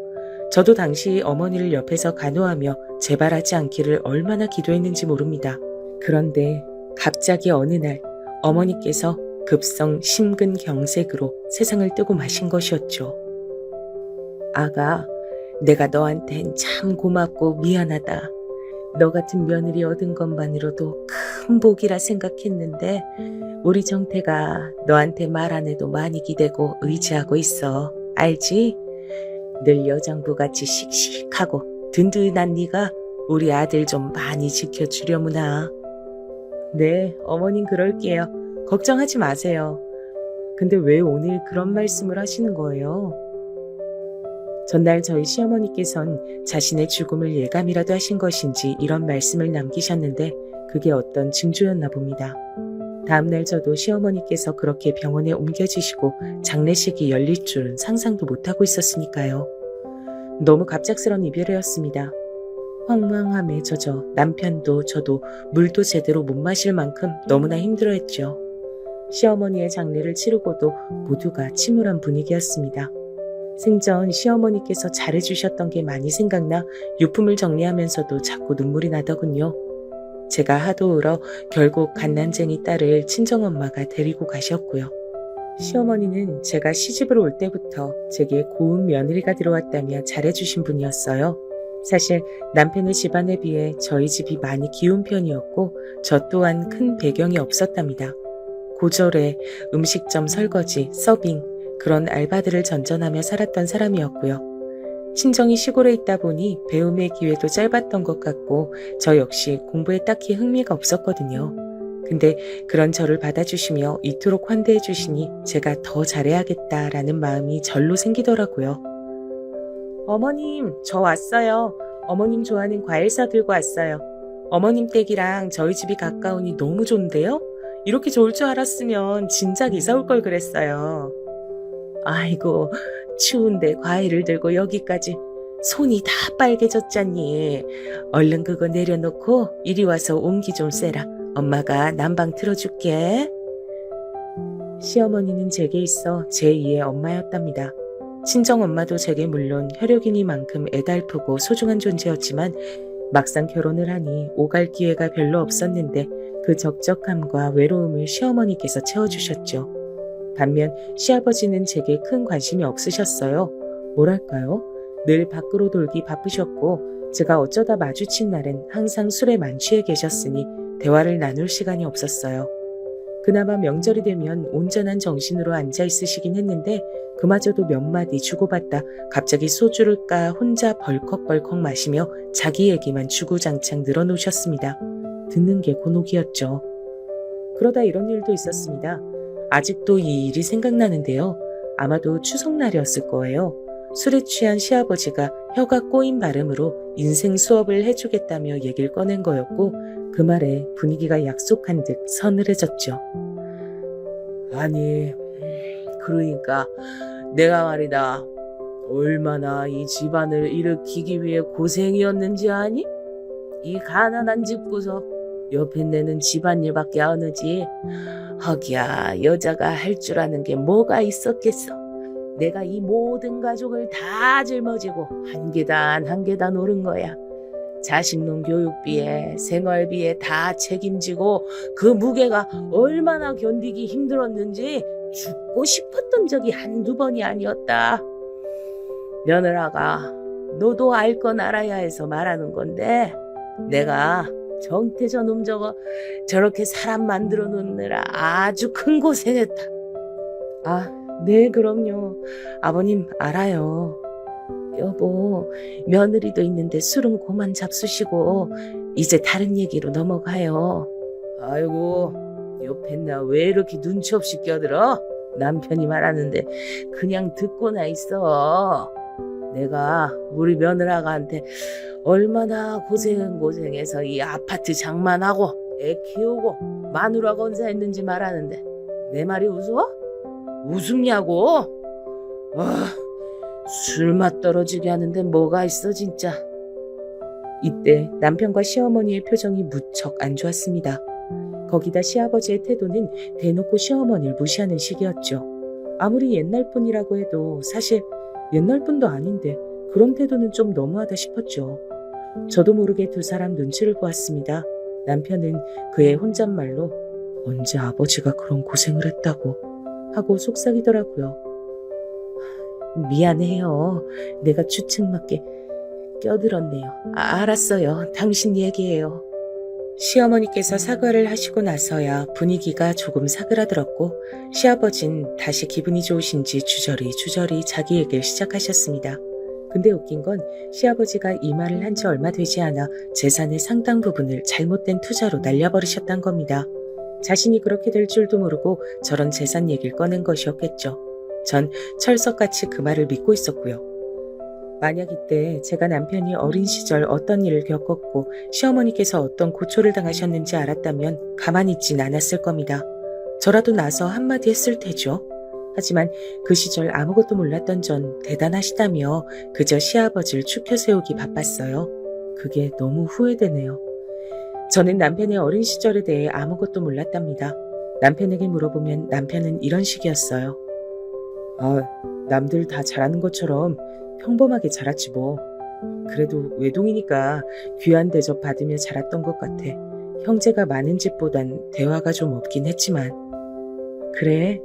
저도 당시 어머니를 옆에서 간호하며 재발하지 않기를 얼마나 기도했는지 모릅니다. 그런데 갑자기 어느 날 어머니께서 급성 심근경색으로 세상을 뜨고 마신 것이었죠. 아가, 내가 너한텐 참 고맙고 미안하다. 너 같은 며느리 얻은 것만으로도 큰 복이라 생각했는데 우리 정태가 너한테 말 안 해도 많이 기대고 의지하고 있어. 알지? 늘 여장부같이 씩씩하고 든든한 네가 우리 아들 좀 많이 지켜주려무나. 네, 어머님 그럴게요. 걱정하지 마세요. 근데 왜 오늘 그런 말씀을 하시는 거예요? 전날 저희 시어머니께선 자신의 죽음을 예감이라도 하신 것인지 이런 말씀을 남기셨는데 그게 어떤 징조였나 봅니다. 다음날 저도 시어머니께서 그렇게 병원에 옮겨지시고 장례식이 열릴 줄은 상상도 못하고 있었으니까요. 너무 갑작스런 이별이었습니다. 황망함에 젖어 남편도 저도 물도 제대로 못 마실 만큼 너무나 힘들어했죠. 시어머니의 장례를 치르고도 모두가 침울한 분위기였습니다. 생전 시어머니께서 잘해주셨던 게 많이 생각나 유품을 정리하면서도 자꾸 눈물이 나더군요. 제가 하도 울어 결국 갓난쟁이 딸을 친정엄마가 데리고 가셨고요. 시어머니는 제가 시집을 올 때부터 제게 고운 며느리가 들어왔다며 잘해주신 분이었어요. 사실 남편의 집안에 비해 저희 집이 많이 기운 편이었고 저 또한 큰 배경이 없었답니다. 고졸에 음식점 설거지, 서빙, 그런 알바들을 전전하며 살았던 사람이었고요. 친정이 시골에 있다 보니 배움의 기회도 짧았던 것 같고 저 역시 공부에 딱히 흥미가 없었거든요. 근데 그런 저를 받아주시며 이토록 환대해 주시니 제가 더 잘해야겠다라는 마음이 절로 생기더라고요. 어머님, 저 왔어요. 어머님 좋아하는 과일 사들고 왔어요. 어머님 댁이랑 저희 집이 가까우니 너무 좋은데요? 이렇게 좋을 줄 알았으면 진작 이사 올 걸 그랬어요. 아이고, 추운데 과일을 들고 여기까지 손이 다 빨개졌잖니. 얼른 그거 내려놓고 이리 와서 온기 좀 쐬라. 엄마가 난방 틀어줄게. 시어머니는 제게 있어 제2의 엄마였답니다. 친정엄마도 제게 물론 혈육이니만큼 애달프고 소중한 존재였지만 막상 결혼을 하니 오갈 기회가 별로 없었는데 그 적적함과 외로움을 시어머니께서 채워주셨죠. 반면 시아버지는 제게 큰 관심이 없으셨어요. 뭐랄까요? 늘 밖으로 돌기 바쁘셨고 제가 어쩌다 마주친 날엔 항상 술에 만취해 계셨으니 대화를 나눌 시간이 없었어요. 그나마 명절이 되면 온전한 정신으로 앉아 있으시긴 했는데 그마저도 몇 마디 주고받다 갑자기 소주를 까 혼자 벌컥벌컥 마시며 자기 얘기만 주구장창 늘어놓으셨습니다. 듣는 게 곤혹이었죠. 그러다 이런 일도 있었습니다. 아직도 이 일이 생각나는데요. 아마도 추석날이었을 거예요. 술에 취한 시아버지가 혀가 꼬인 발음으로 인생 수업을 해주겠다며 얘기를 꺼낸 거였고 그 말에 분위기가 약속한 듯 서늘해졌죠. 아니, 그러니까 내가 말이다. 얼마나 이 집안을 일으키기 위해 고생이었는지 아니? 이 가난한 집구석 옆에 내는 집안일밖에 안 하지. 허기야, 여자가 할 줄 아는 게 뭐가 있었겠어. 내가 이 모든 가족을 다 짊어지고 한 계단 한 계단 오른 거야. 자식놈 교육비에 생활비에 다 책임지고 그 무게가 얼마나 견디기 힘들었는지 죽고 싶었던 적이 한두 번이 아니었다. 며느라가 너도 알 건 알아야 해서 말하는 건데 내가 정태 저놈 저렇게 사람 만들어 놓느라 아주 큰 고생했다. 아, 네, 그럼요. 아버님 알아요. 여보, 며느리도 있는데 술은 그만 잡수시고 이제 다른 얘기로 넘어가요. 아이고, 옆에 나 왜 이렇게 눈치 없이 껴들어? 남편이 말하는데 그냥 듣고나 있어. 내가 우리 며느라가한테 얼마나 고생해서 이 아파트 장만하고 애 키우고 마누라 건사했는지 말하는데 내 말이 웃어? 웃음냐고? 술맛 떨어지게 하는데 뭐가 있어 진짜. 이때 남편과 시어머니의 표정이 무척 안 좋았습니다. 거기다 시아버지의 태도는 대놓고 시어머니를 무시하는 식이었죠. 아무리 옛날 분이라고 해도 사실 옛날 분도 아닌데 그런 태도는 좀 너무하다 싶었죠. 저도 모르게 두 사람 눈치를 보았습니다. 남편은 그의 혼잣말로 언제 아버지가 그런 고생을 했다고 하고 속삭이더라고요. 미안해요. 내가 주책맞게 껴들었네요. 알았어요. 당신 얘기해요. 시어머니께서 사과를 하시고 나서야 분위기가 조금 사그라들었고 시아버진 다시 기분이 좋으신지 주저리 자기 얘기를 시작하셨습니다. 근데 웃긴 건 시아버지가 이 말을 한 지 얼마 되지 않아 재산의 상당 부분을 잘못된 투자로 날려버리셨단 겁니다. 자신이 그렇게 될 줄도 모르고 저런 재산 얘기를 꺼낸 것이었겠죠. 전 철석같이 그 말을 믿고 있었고요. 만약 이때 제가 남편이 어린 시절 어떤 일을 겪었고 시어머니께서 어떤 고초를 당하셨는지 알았다면 가만히 있진 않았을 겁니다. 저라도 나서 한마디 했을 테죠. 하지만 그 시절 아무것도 몰랐던 전 대단하시다며 그저 시아버지를 추켜 세우기 바빴어요. 그게 너무 후회되네요. 저는 남편의 어린 시절에 대해 아무것도 몰랐답니다. 남편에게 물어보면 남편은 이런 식이었어요. 남들 다 잘하는 것처럼 평범하게 자랐지 뭐. 그래도 외동이니까 귀한 대접 받으며 자랐던 것 같아. 형제가 많은 집보단 대화가 좀 없긴 했지만. 그래,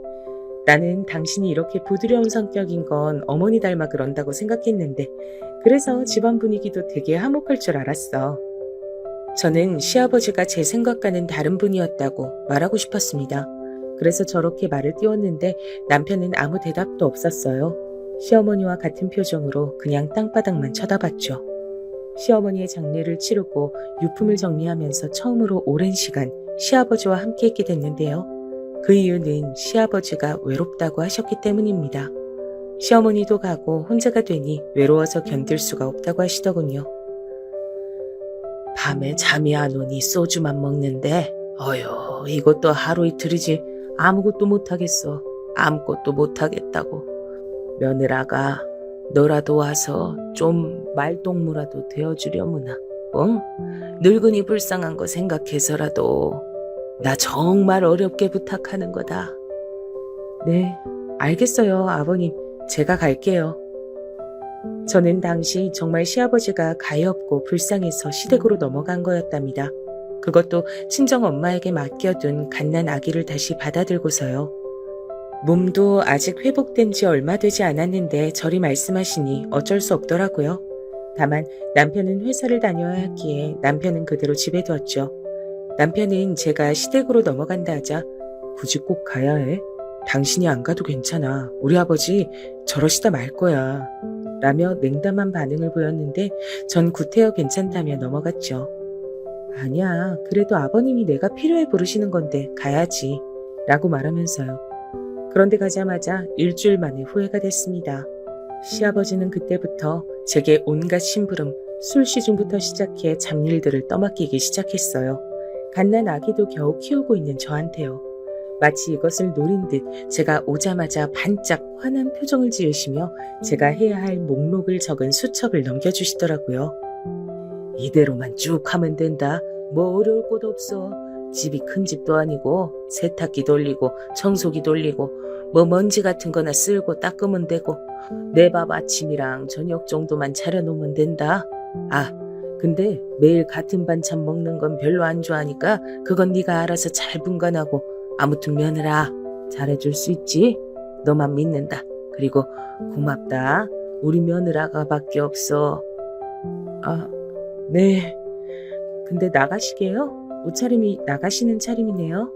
나는 당신이 이렇게 부드러운 성격인 건 어머니 닮아 그런다고 생각했는데 그래서 집안 분위기도 되게 화목할 줄 알았어. 저는 시아버지가 제 생각과는 다른 분이었다고 말하고 싶었습니다. 그래서 저렇게 말을 띄웠는데 남편은 아무 대답도 없었어요. 시어머니와 같은 표정으로 그냥 땅바닥만 쳐다봤죠. 시어머니의 장례를 치르고 유품을 정리하면서 처음으로 오랜 시간 시아버지와 함께 있게 됐는데요. 그 이유는 시아버지가 외롭다고 하셨기 때문입니다. 시어머니도 가고 혼자가 되니 외로워서 견딜 수가 없다고 하시더군요. 밤에 잠이 안 오니 소주만 먹는데 어휴 이것도 하루 이틀이지 아무것도 못하겠어. 아무것도 못하겠다고. 며느라가 너라도 와서 좀 말동무라도 되어주려무나. 늙은이 불쌍한 거 생각해서라도 나 정말 어렵게 부탁하는 거다. 네, 알겠어요, 아버님. 제가 갈게요. 저는 당시 정말 시아버지가 가엾고 불쌍해서 시댁으로 넘어간 거였답니다. 그것도 친정 엄마에게 맡겨둔 갓난 아기를 다시 받아들고서요. 몸도 아직 회복된 지 얼마 되지 않았는데 저리 말씀하시니 어쩔 수 없더라고요. 다만 남편은 회사를 다녀야 했기에 남편은 그대로 집에 두었죠. 남편은 제가 시댁으로 넘어간다 하자 굳이 꼭 가야 해? 당신이 안 가도 괜찮아. 우리 아버지 저러시다 말 거야. 라며 냉담한 반응을 보였는데 전 구태여 괜찮다며 넘어갔죠. 아니야. 그래도 아버님이 내가 필요해 부르시는 건데 가야지. 라고 말하면서요. 그런데 가자마자 일주일 만에 후회가 됐습니다. 시아버지는 그때부터 제게 온갖 심부름, 술 시중부터 시작해 잡일들을 떠맡기기 시작했어요. 갓난 아기도 겨우 키우고 있는 저한테요. 마치 이것을 노린 듯 제가 오자마자 반짝 환한 표정을 지으시며 제가 해야 할 목록을 적은 수첩을 넘겨주시더라고요. 이대로만 쭉 하면 된다. 뭐 어려울 것도 없어. 집이 큰 집도 아니고 세탁기 돌리고 청소기 돌리고 뭐 먼지 같은 거나 쓸고 닦으면 되고 내 밥 아침이랑 저녁 정도만 차려놓으면 된다. 근데 매일 같은 반찬 먹는 건 별로 안 좋아하니까 그건 네가 알아서 잘 분간하고 아무튼 며느라 잘해줄 수 있지? 너만 믿는다. 그리고 고맙다. 우리 며느라가 밖에 없어. 네. 근데 나가시게요? 옷차림이 나가시는 차림이네요.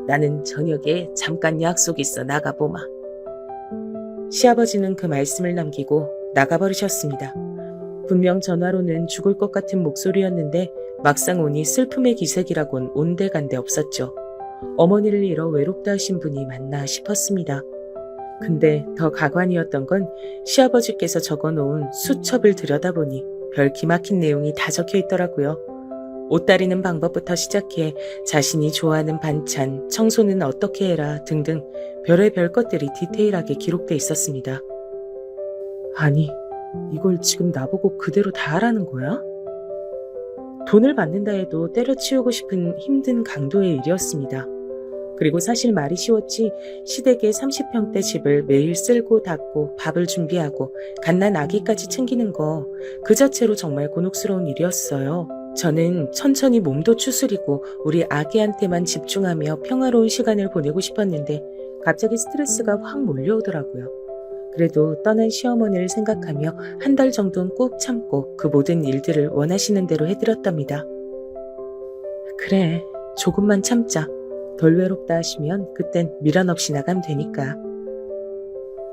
나는 저녁에 잠깐 약속 있어 나가보마. 시아버지는 그 말씀을 남기고 나가버리셨습니다. 분명 전화로는 죽을 것 같은 목소리였는데 막상 오니 슬픔의 기색이라곤 온데간데 없었죠. 어머니를 잃어 외롭다 하신 분이 맞나 싶었습니다. 근데 더 가관이었던 건 시아버지께서 적어놓은 수첩을 들여다보니 별 기막힌 내용이 다 적혀 있더라고요. 옷 다리는 방법부터 시작해 자신이 좋아하는 반찬, 청소는 어떻게 해라 등등 별의별 것들이 디테일하게 기록돼 있었습니다. 아니, 이걸 지금 나보고 그대로 다 하라는 거야? 돈을 받는다 해도 때려치우고 싶은 힘든 강도의 일이었습니다. 그리고 사실 말이 쉬웠지 시댁의 30평대 집을 매일 쓸고 닦고 밥을 준비하고 갓난 아기까지 챙기는 거 그 자체로 정말 곤혹스러운 일이었어요. 저는 천천히 몸도 추스리고 우리 아기한테만 집중하며 평화로운 시간을 보내고 싶었는데 갑자기 스트레스가 확 몰려오더라고요. 그래도 떠난 시어머니를 생각하며 한 달 정도는 꾹 참고 그 모든 일들을 원하시는 대로 해드렸답니다. 그래, 조금만 참자. 덜 외롭다 하시면 그땐 미련 없이 나가면 되니까.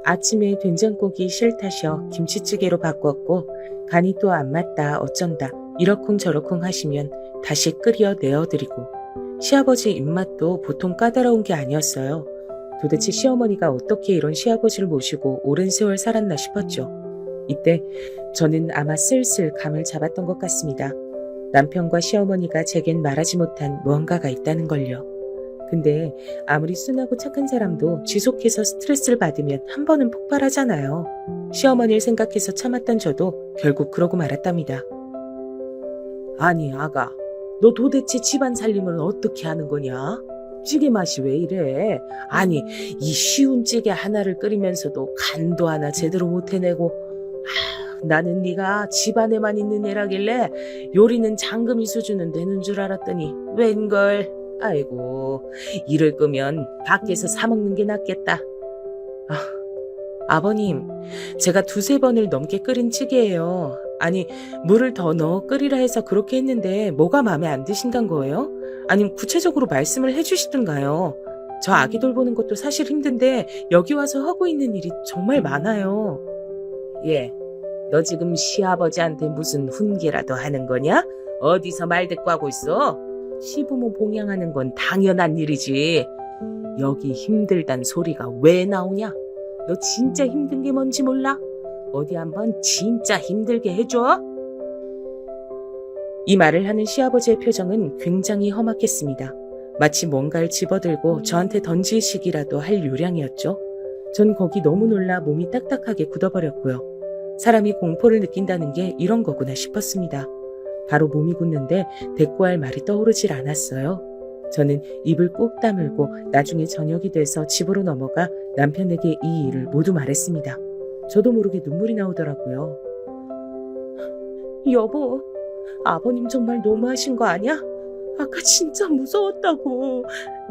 아침에 된장국이 싫다셔 김치찌개로 바꿨고 간이 또 안 맞다 어쩐다 이러쿵저러쿵 하시면 다시 끓여 내어드리고 시아버지 입맛도 보통 까다로운 게 아니었어요. 도대체 시어머니가 어떻게 이런 시아버지를 모시고 오랜 세월 살았나 싶었죠. 이때 저는 아마 슬슬 감을 잡았던 것 같습니다. 남편과 시어머니가 제겐 말하지 못한 무언가가 있다는 걸요. 근데 아무리 순하고 착한 사람도 지속해서 스트레스를 받으면 한 번은 폭발하잖아요. 시어머니를 생각해서 참았던 저도 결국 그러고 말았답니다. 아니 아가, 너 도대체 집안 살림을 어떻게 하는 거냐? 찌개 맛이 왜 이래? 아니 이 쉬운 찌개 하나를 끓이면서도 간도 하나 제대로 못 해내고 나는 네가 집안에만 있는 애라길래 요리는 장금이 수준은 되는 줄 알았더니 웬걸. 아이고 이럴 거면 밖에서 사 먹는 게 낫겠다. 아버님, 제가 2-3번을 넘게 끓인 찌개예요. 아니 물을 더 넣어 끓이라 해서 그렇게 했는데 뭐가 마음에 안 드신단 거예요? 아니면 구체적으로 말씀을 해주시든가요. 저 아기 돌보는 것도 사실 힘든데 여기 와서 하고 있는 일이 정말 많아요. 예, 너 지금 시아버지한테 무슨 훈계라도 하는 거냐? 어디서 말 대꾸 하고 있어? 시부모 봉양하는 건 당연한 일이지. 여기 힘들단 소리가 왜 나오냐? 너 진짜 힘든 게 뭔지 몰라? 어디 한번 진짜 힘들게 해줘? 이 말을 하는 시아버지의 표정은 굉장히 험악했습니다. 마치 뭔가를 집어들고 저한테 던지시기라도 할 요량이었죠. 전 거기 너무 놀라 몸이 딱딱하게 굳어버렸고요. 사람이 공포를 느낀다는 게 이런 거구나 싶었습니다. 바로 몸이 굳는데 대꾸할 말이 떠오르질 않았어요. 저는 입을 꾹 다물고 나중에 저녁이 돼서 집으로 넘어가 남편에게 이 일을 모두 말했습니다. 저도 모르게 눈물이 나오더라고요. 여보, 아버님 정말 너무하신 거 아니야? 아까 진짜 무서웠다고.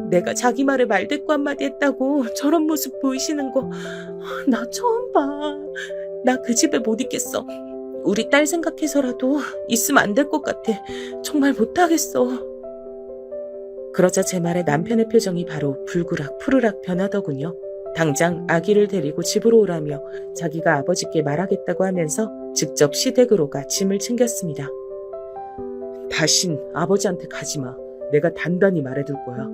내가 자기 말에 말대꾸 한마디 했다고 저런 모습 보이시는 거 나 처음 봐. 나 그 집에 못 있겠어. 우리 딸 생각해서라도 있으면 안 될 것 같아. 정말 못하겠어. 그러자 제 말에 남편의 표정이 바로 불그락 푸르락 변하더군요. 당장 아기를 데리고 집으로 오라며 자기가 아버지께 말하겠다고 하면서 직접 시댁으로 가 짐을 챙겼습니다. 다신 아버지한테 가지마. 내가 단단히 말해둘 거야.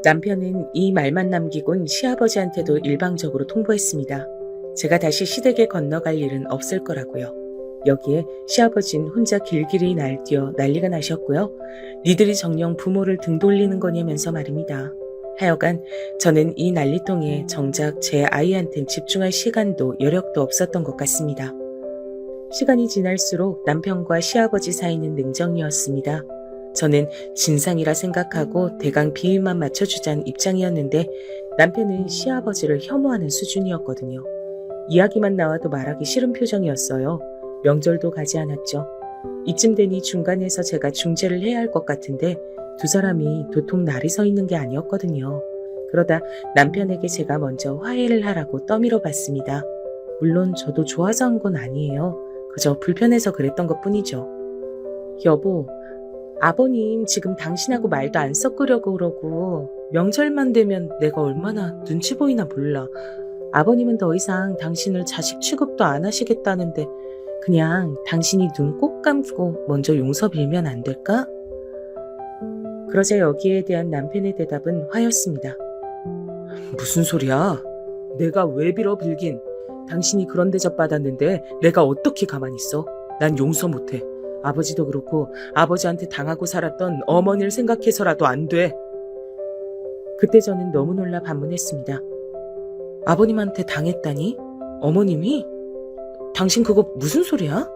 남편은 이 말만 남기곤 시아버지한테도 일방적으로 통보했습니다. 제가 다시 시댁에 건너갈 일은 없을 거라고요. 여기에 시아버지는 혼자 길길이 날뛰어 난리가 나셨고요. 니들이 정녕 부모를 등 돌리는 거냐면서 말입니다. 하여간 저는 이 난리통에 정작 제 아이한텐 집중할 시간도 여력도 없었던 것 같습니다. 시간이 지날수록 남편과 시아버지 사이는 냉정이었습니다. 저는 진상이라 생각하고 대강 비위만 맞춰주자는 입장이었는데 남편은 시아버지를 혐오하는 수준이었거든요. 이야기만 나와도 말하기 싫은 표정이었어요. 명절도 가지 않았죠. 이쯤 되니 중간에서 제가 중재를 해야 할 것 같은데 두 사람이 도통 날이 서 있는 게 아니었거든요. 그러다 남편에게 제가 먼저 화해를 하라고 떠밀어 봤습니다. 물론 저도 좋아서 한 건 아니에요. 그저 불편해서 그랬던 것뿐이죠. 여보, 아버님 지금 당신하고 말도 안 섞으려고 그러고 명절만 되면 내가 얼마나 눈치 보이나 몰라. 아버님은 더 이상 당신을 자식 취급도 안 하시겠다는데 그냥 당신이 눈 꼭 감고 먼저 용서 빌면 안 될까? 그러자 여기에 대한 남편의 대답은 화였습니다. 무슨 소리야? 내가 왜 빌어 빌긴. 당신이 그런 대접 받았는데 내가 어떻게 가만히 있어? 난 용서 못해. 아버지도 그렇고 아버지한테 당하고 살았던 어머니를 생각해서라도 안 돼. 그때 저는 너무 놀라 반문했습니다. 아버님한테 당했다니? 어머님이? 당신 그거 무슨 소리야?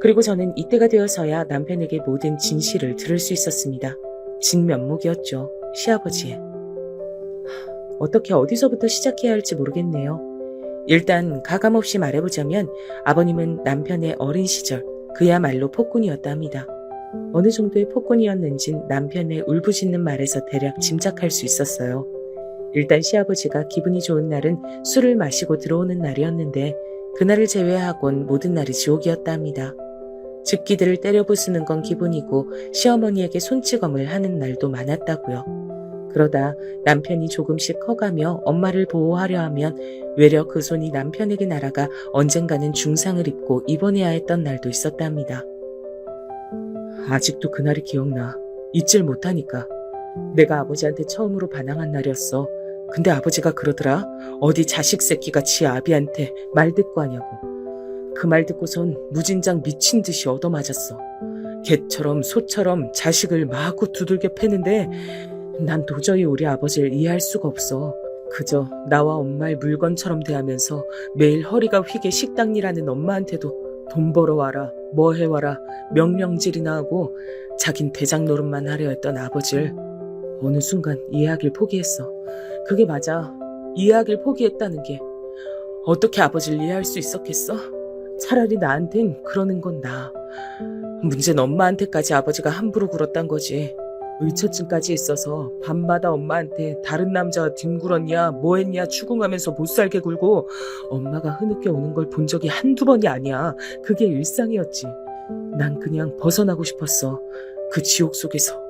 그리고 저는 이때가 되어서야 남편에게 모든 진실을 들을 수 있었습니다. 진면목이었죠. 시아버지의. 어떻게 어디서부터 시작해야 할지 모르겠네요. 일단 가감없이 말해보자면 아버님은 남편의 어린 시절 그야말로 폭군이었다 합니다. 어느 정도의 폭군이었는진 남편의 울부짖는 말에서 대략 짐작할 수 있었어요. 일단 시아버지가 기분이 좋은 날은 술을 마시고 들어오는 날이었는데 그날을 제외하곤 모든 날이 지옥이었다 합니다. 즉기들을 때려 부수는 건 기본이고 시어머니에게 손찌검을 하는 날도 많았다고요. 그러다 남편이 조금씩 커가며 엄마를 보호하려 하면 외려 그 손이 남편에게 날아가 언젠가는 중상을 입고 입원해야 했던 날도 있었다 합니다. 아직도 그날이 기억나. 잊질 못하니까. 내가 아버지한테 처음으로 반항한 날이었어. 근데 아버지가 그러더라. 어디 자식 새끼가 지 아비한테 말 듣고 하냐고. 그 말 듣고선 무진장 미친 듯이 얻어맞았어. 개처럼 소처럼 자식을 마구 두들겨 패는데 난 도저히 우리 아버지를 이해할 수가 없어. 그저 나와 엄마의 물건처럼 대하면서 매일 허리가 휘게 식당 일하는 엄마한테도 돈 벌어와라, 뭐 해와라, 명령질이나 하고 자긴 대장 노릇만 하려 했던 아버지를 어느 순간 이해하길 포기했어. 그게 맞아. 이해하길 포기했다는 게. 어떻게 아버지를 이해할 수 있었겠어? 차라리 나한텐 그러는 건 나아. 문제는 엄마한테까지 아버지가 함부로 굴었단 거지. 의처증까지 있어서 밤마다 엄마한테 다른 남자와 뒹굴었냐 뭐했냐 추궁하면서 못살게 굴고 엄마가 흐느껴 오는 걸 본 적이 한두 번이 아니야. 그게 일상이었지. 난 그냥 벗어나고 싶었어. 그 지옥 속에서.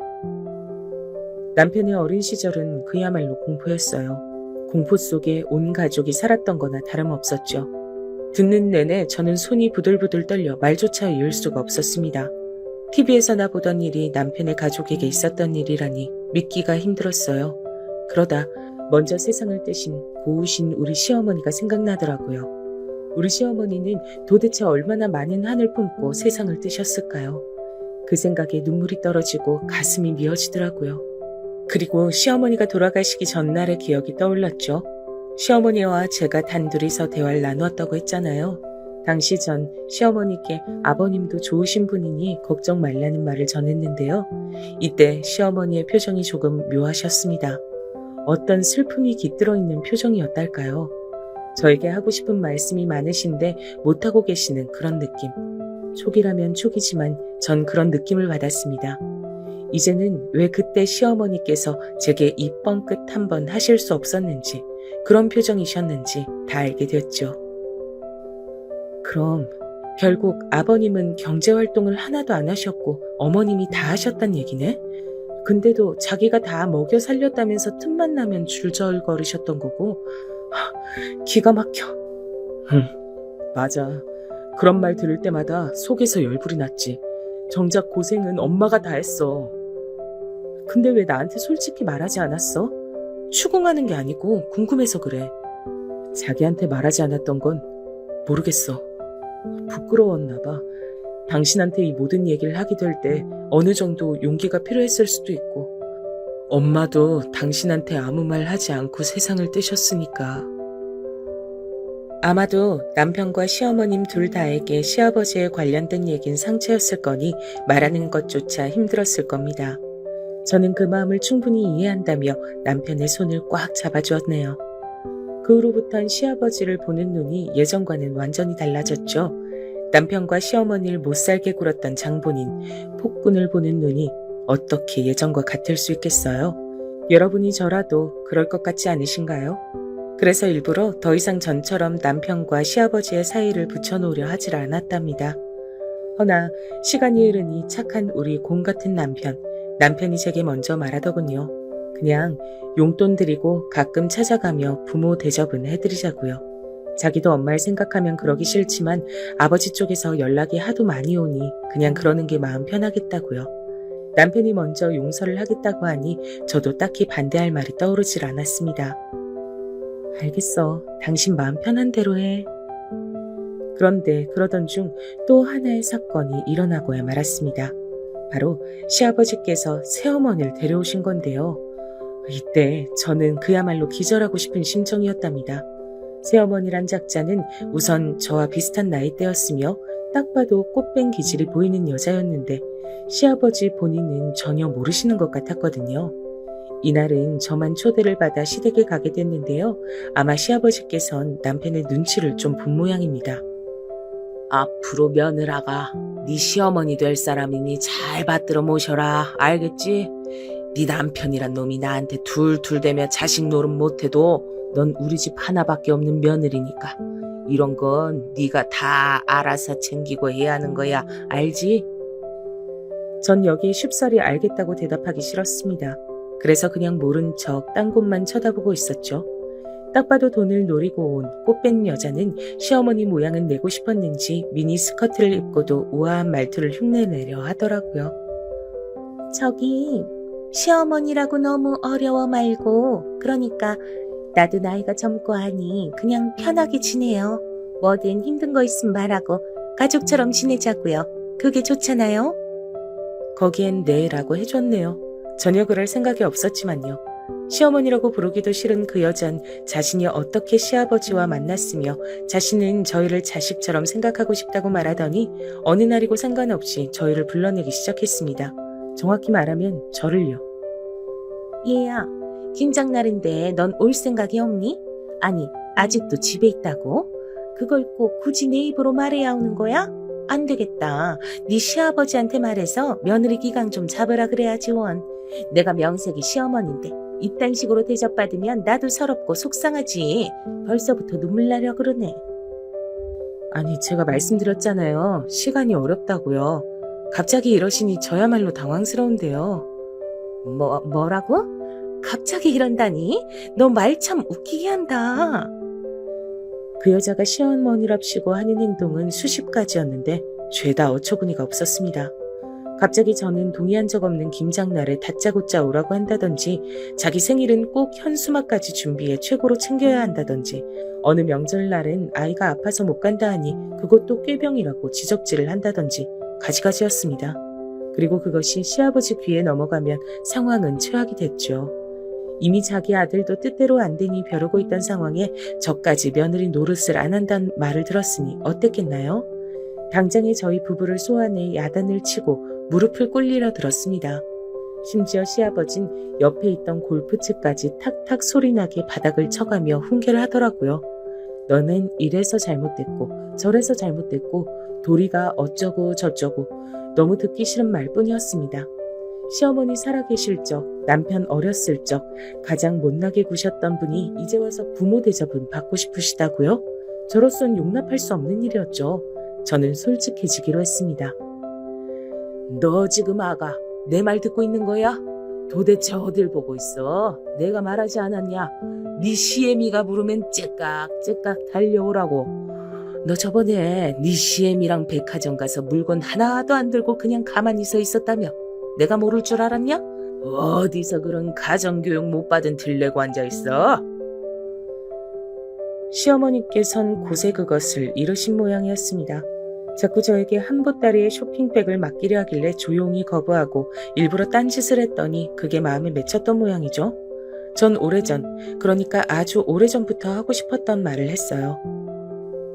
남편의 어린 시절은 그야말로 공포였어요. 공포 속에 온 가족이 살았던 거나 다름없었죠. 듣는 내내 저는 손이 부들부들 떨려 말조차 이을 수가 없었습니다. TV에서나 보던 일이 남편의 가족에게 있었던 일이라니 믿기가 힘들었어요. 그러다 먼저 세상을 떼신 고우신 우리 시어머니가 생각나더라고요. 우리 시어머니는 도대체 얼마나 많은 한을 품고 세상을 뜨셨을까요? 그 생각에 눈물이 떨어지고 가슴이 미어지더라고요. 그리고 시어머니가 돌아가시기 전날의 기억이 떠올랐죠. 시어머니와 제가 단둘이서 대화를 나누었다고 했잖아요. 당시 전 시어머니께 아버님도 좋으신 분이니 걱정 말라는 말을 전했는데요. 이때 시어머니의 표정이 조금 묘하셨습니다. 어떤 슬픔이 깃들어 있는 표정이었달까요? 저에게 하고 싶은 말씀이 많으신데 못하고 계시는 그런 느낌. 촉이라면 촉이지만 전 그런 느낌을 받았습니다. 이제는 왜 그때 시어머니께서 제게 이 뻥끗 한번 하실 수 없었는지, 그런 표정이셨는지 다 알게 됐죠. 그럼 결국 아버님은 경제활동을 하나도 안 하셨고 어머님이 다 하셨단 얘기네? 근데도 자기가 다 먹여 살렸다면서 틈만 나면 줄절거리셨던 거고. 기가 막혀. 맞아. 그런 말 들을 때마다 속에서 열불이 났지. 정작 고생은 엄마가 다 했어. 근데 왜 나한테 솔직히 말하지 않았어? 추궁하는 게 아니고 궁금해서 그래. 자기한테 말하지 않았던 건 모르겠어. 부끄러웠나 봐. 당신한테 이 모든 얘기를 하게 될 때 어느 정도 용기가 필요했을 수도 있고, 엄마도 당신한테 아무 말 하지 않고 세상을 뜨셨으니까. 아마도 남편과 시어머님 둘 다에게 시아버지에 관련된 얘긴 상처였을 거니 말하는 것조차 힘들었을 겁니다. 저는 그 마음을 충분히 이해한다며 남편의 손을 꽉 잡아주었네요. 그 후로부턴 시아버지를 보는 눈이 예전과는 완전히 달라졌죠. 남편과 시어머니를 못살게 굴었던 장본인 폭군을 보는 눈이 어떻게 예전과 같을 수 있겠어요? 여러분이 저라도 그럴 것 같지 않으신가요? 그래서 일부러 더 이상 전처럼 남편과 시아버지의 사이를 붙여놓으려 하질 않았답니다. 허나 시간이 흐르니 착한 우리 곰 같은 남편이 제게 먼저 말하더군요. 그냥 용돈 드리고 가끔 찾아가며 부모 대접은 해드리자고요. 자기도 엄마를 생각하면 그러기 싫지만 아버지 쪽에서 연락이 하도 많이 오니 그냥 그러는 게 마음 편하겠다고요. 남편이 먼저 용서를 하겠다고 하니 저도 딱히 반대할 말이 떠오르질 않았습니다. 알겠어. 당신 마음 편한 대로 해. 그런데 그러던 중 또 하나의 사건이 일어나고야 말았습니다. 바로 시아버지께서 새어머니를 데려오신 건데요. 이때 저는 그야말로 기절하고 싶은 심정이었답니다. 새어머니란 작자는 우선 저와 비슷한 나이대였으며 딱 봐도 꽃뱀 기질이 보이는 여자였는데 시아버지 본인은 전혀 모르시는 것 같았거든요. 이날은 저만 초대를 받아 시댁에 가게 됐는데요. 아마 시아버지께선 남편의 눈치를 좀 본 모양입니다. 앞으로 며느라가 네 시어머니 될 사람이니 잘 받들어 모셔라. 알겠지? 네 남편이란 놈이 나한테 툴툴대며 자식 노릇 못해도 넌 우리 집 하나밖에 없는 며느리니까 이런 건 네가 다 알아서 챙기고 해야 하는 거야. 알지? 전 여기에 쉽사리 알겠다고 대답하기 싫었습니다. 그래서 그냥 모른 척 딴 곳만 쳐다보고 있었죠. 딱 봐도 돈을 노리고 온 꽃뱀 여자는 시어머니 모양은 내고 싶었는지 미니 스커트를 입고도 우아한 말투를 흉내내려 하더라고요. 저기 시어머니라고 너무 어려워 말고 그러니까 나도 나이가 젊고 하니 그냥 편하게 지내요. 뭐든 힘든 거 있으면 말하고 가족처럼 지내자고요. 그게 좋잖아요. 거기엔 네라고 해줬네요. 전혀 그럴 생각이 없었지만요. 시어머니라고 부르기도 싫은 그 여잔 자신이 어떻게 시아버지와 만났으며 자신은 저희를 자식처럼 생각하고 싶다고 말하더니 어느 날이고 상관없이 저희를 불러내기 시작했습니다. 정확히 말하면 저를요. 얘야, 김장날인데 넌 올 생각이 없니? 아니, 아직도 집에 있다고? 그걸 꼭 굳이 내 입으로 말해야 오는 거야? 안 되겠다. 네 시아버지한테 말해서 며느리 기강 좀 잡으라 그래야지 원. 내가 명색이 시어머니인데 이딴 식으로 대접받으면 나도 서럽고 속상하지. 벌써부터 눈물 나려 그러네. 아니, 제가 말씀드렸잖아요. 시간이 어렵다고요. 갑자기 이러시니 저야말로 당황스러운데요. 뭐라고? 갑자기 이런다니? 너 말 참 웃기게 한다. 그 여자가 시어머니랍시고 하는 행동은 수십 가지였는데 죄다 어처구니가 없었습니다. 갑자기 저는 동의한 적 없는 김장날에 다짜고짜 오라고 한다든지 자기 생일은 꼭 현수막까지 준비해 최고로 챙겨야 한다든지 어느 명절날은 아이가 아파서 못 간다 하니 그것도 꾀병이라고 지적질을 한다든지 가지가지였습니다. 그리고 그것이 시아버지 귀에 넘어가면 상황은 최악이 됐죠. 이미 자기 아들도 뜻대로 안 되니 벼르고 있던 상황에 저까지 며느리 노릇을 안 한다는 말을 들었으니 어땠겠나요? 당장에 저희 부부를 소환해 야단을 치고 무릎을 꿇리려 들었습니다. 심지어 시아버진 옆에 있던 골프채까지 탁탁 소리나게 바닥을 쳐가며 훈계를 하더라고요. 너는 이래서 잘못됐고 저래서 잘못됐고 도리가 어쩌고 저쩌고 너무 듣기 싫은 말뿐이었습니다. 시어머니 살아계실 적, 남편 어렸을 적 가장 못나게 구셨던 분이 이제 와서 부모 대접은 받고 싶으시다고요? 저로선 용납할 수 없는 일이었죠. 저는 솔직해지기로 했습니다. 너 지금 아가 내 말 듣고 있는 거야? 도대체 어딜 보고 있어? 내가 말하지 않았냐? 네 시애미가 부르면 째깍째깍 달려오라고. 너 저번에 네 시애미랑 백화점 가서 물건 하나도 안 들고 그냥 가만히 서 있었다며? 내가 모를 줄 알았냐? 어디서 그런 가정교육 못 받은 들레고 앉아있어? 시어머니께선 고세 그것을 이르신 모양이었습니다. 자꾸 저에게 한 보따리의 쇼핑백을 맡기려 하길래 조용히 거부하고 일부러 딴짓을 했더니 그게 마음에 맺혔던 모양이죠. 전 오래전, 그러니까 아주 오래전부터 하고 싶었던 말을 했어요.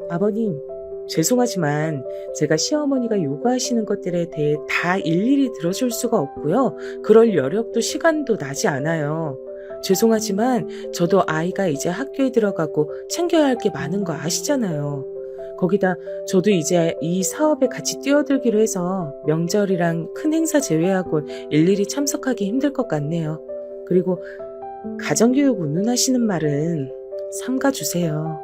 아버님, 죄송하지만 제가 시어머니가 요구하시는 것들에 대해 다 일일이 들어줄 수가 없고요. 그럴 여력도 시간도 나지 않아요. 죄송하지만 저도 아이가 이제 학교에 들어가고 챙겨야 할 게 많은 거 아시잖아요. 거기다 저도 이제 이 사업에 같이 뛰어들기로 해서 명절이랑 큰 행사 제외하고 일일이 참석하기 힘들 것 같네요. 그리고 가정교육 운운하시는 말은 삼가주세요.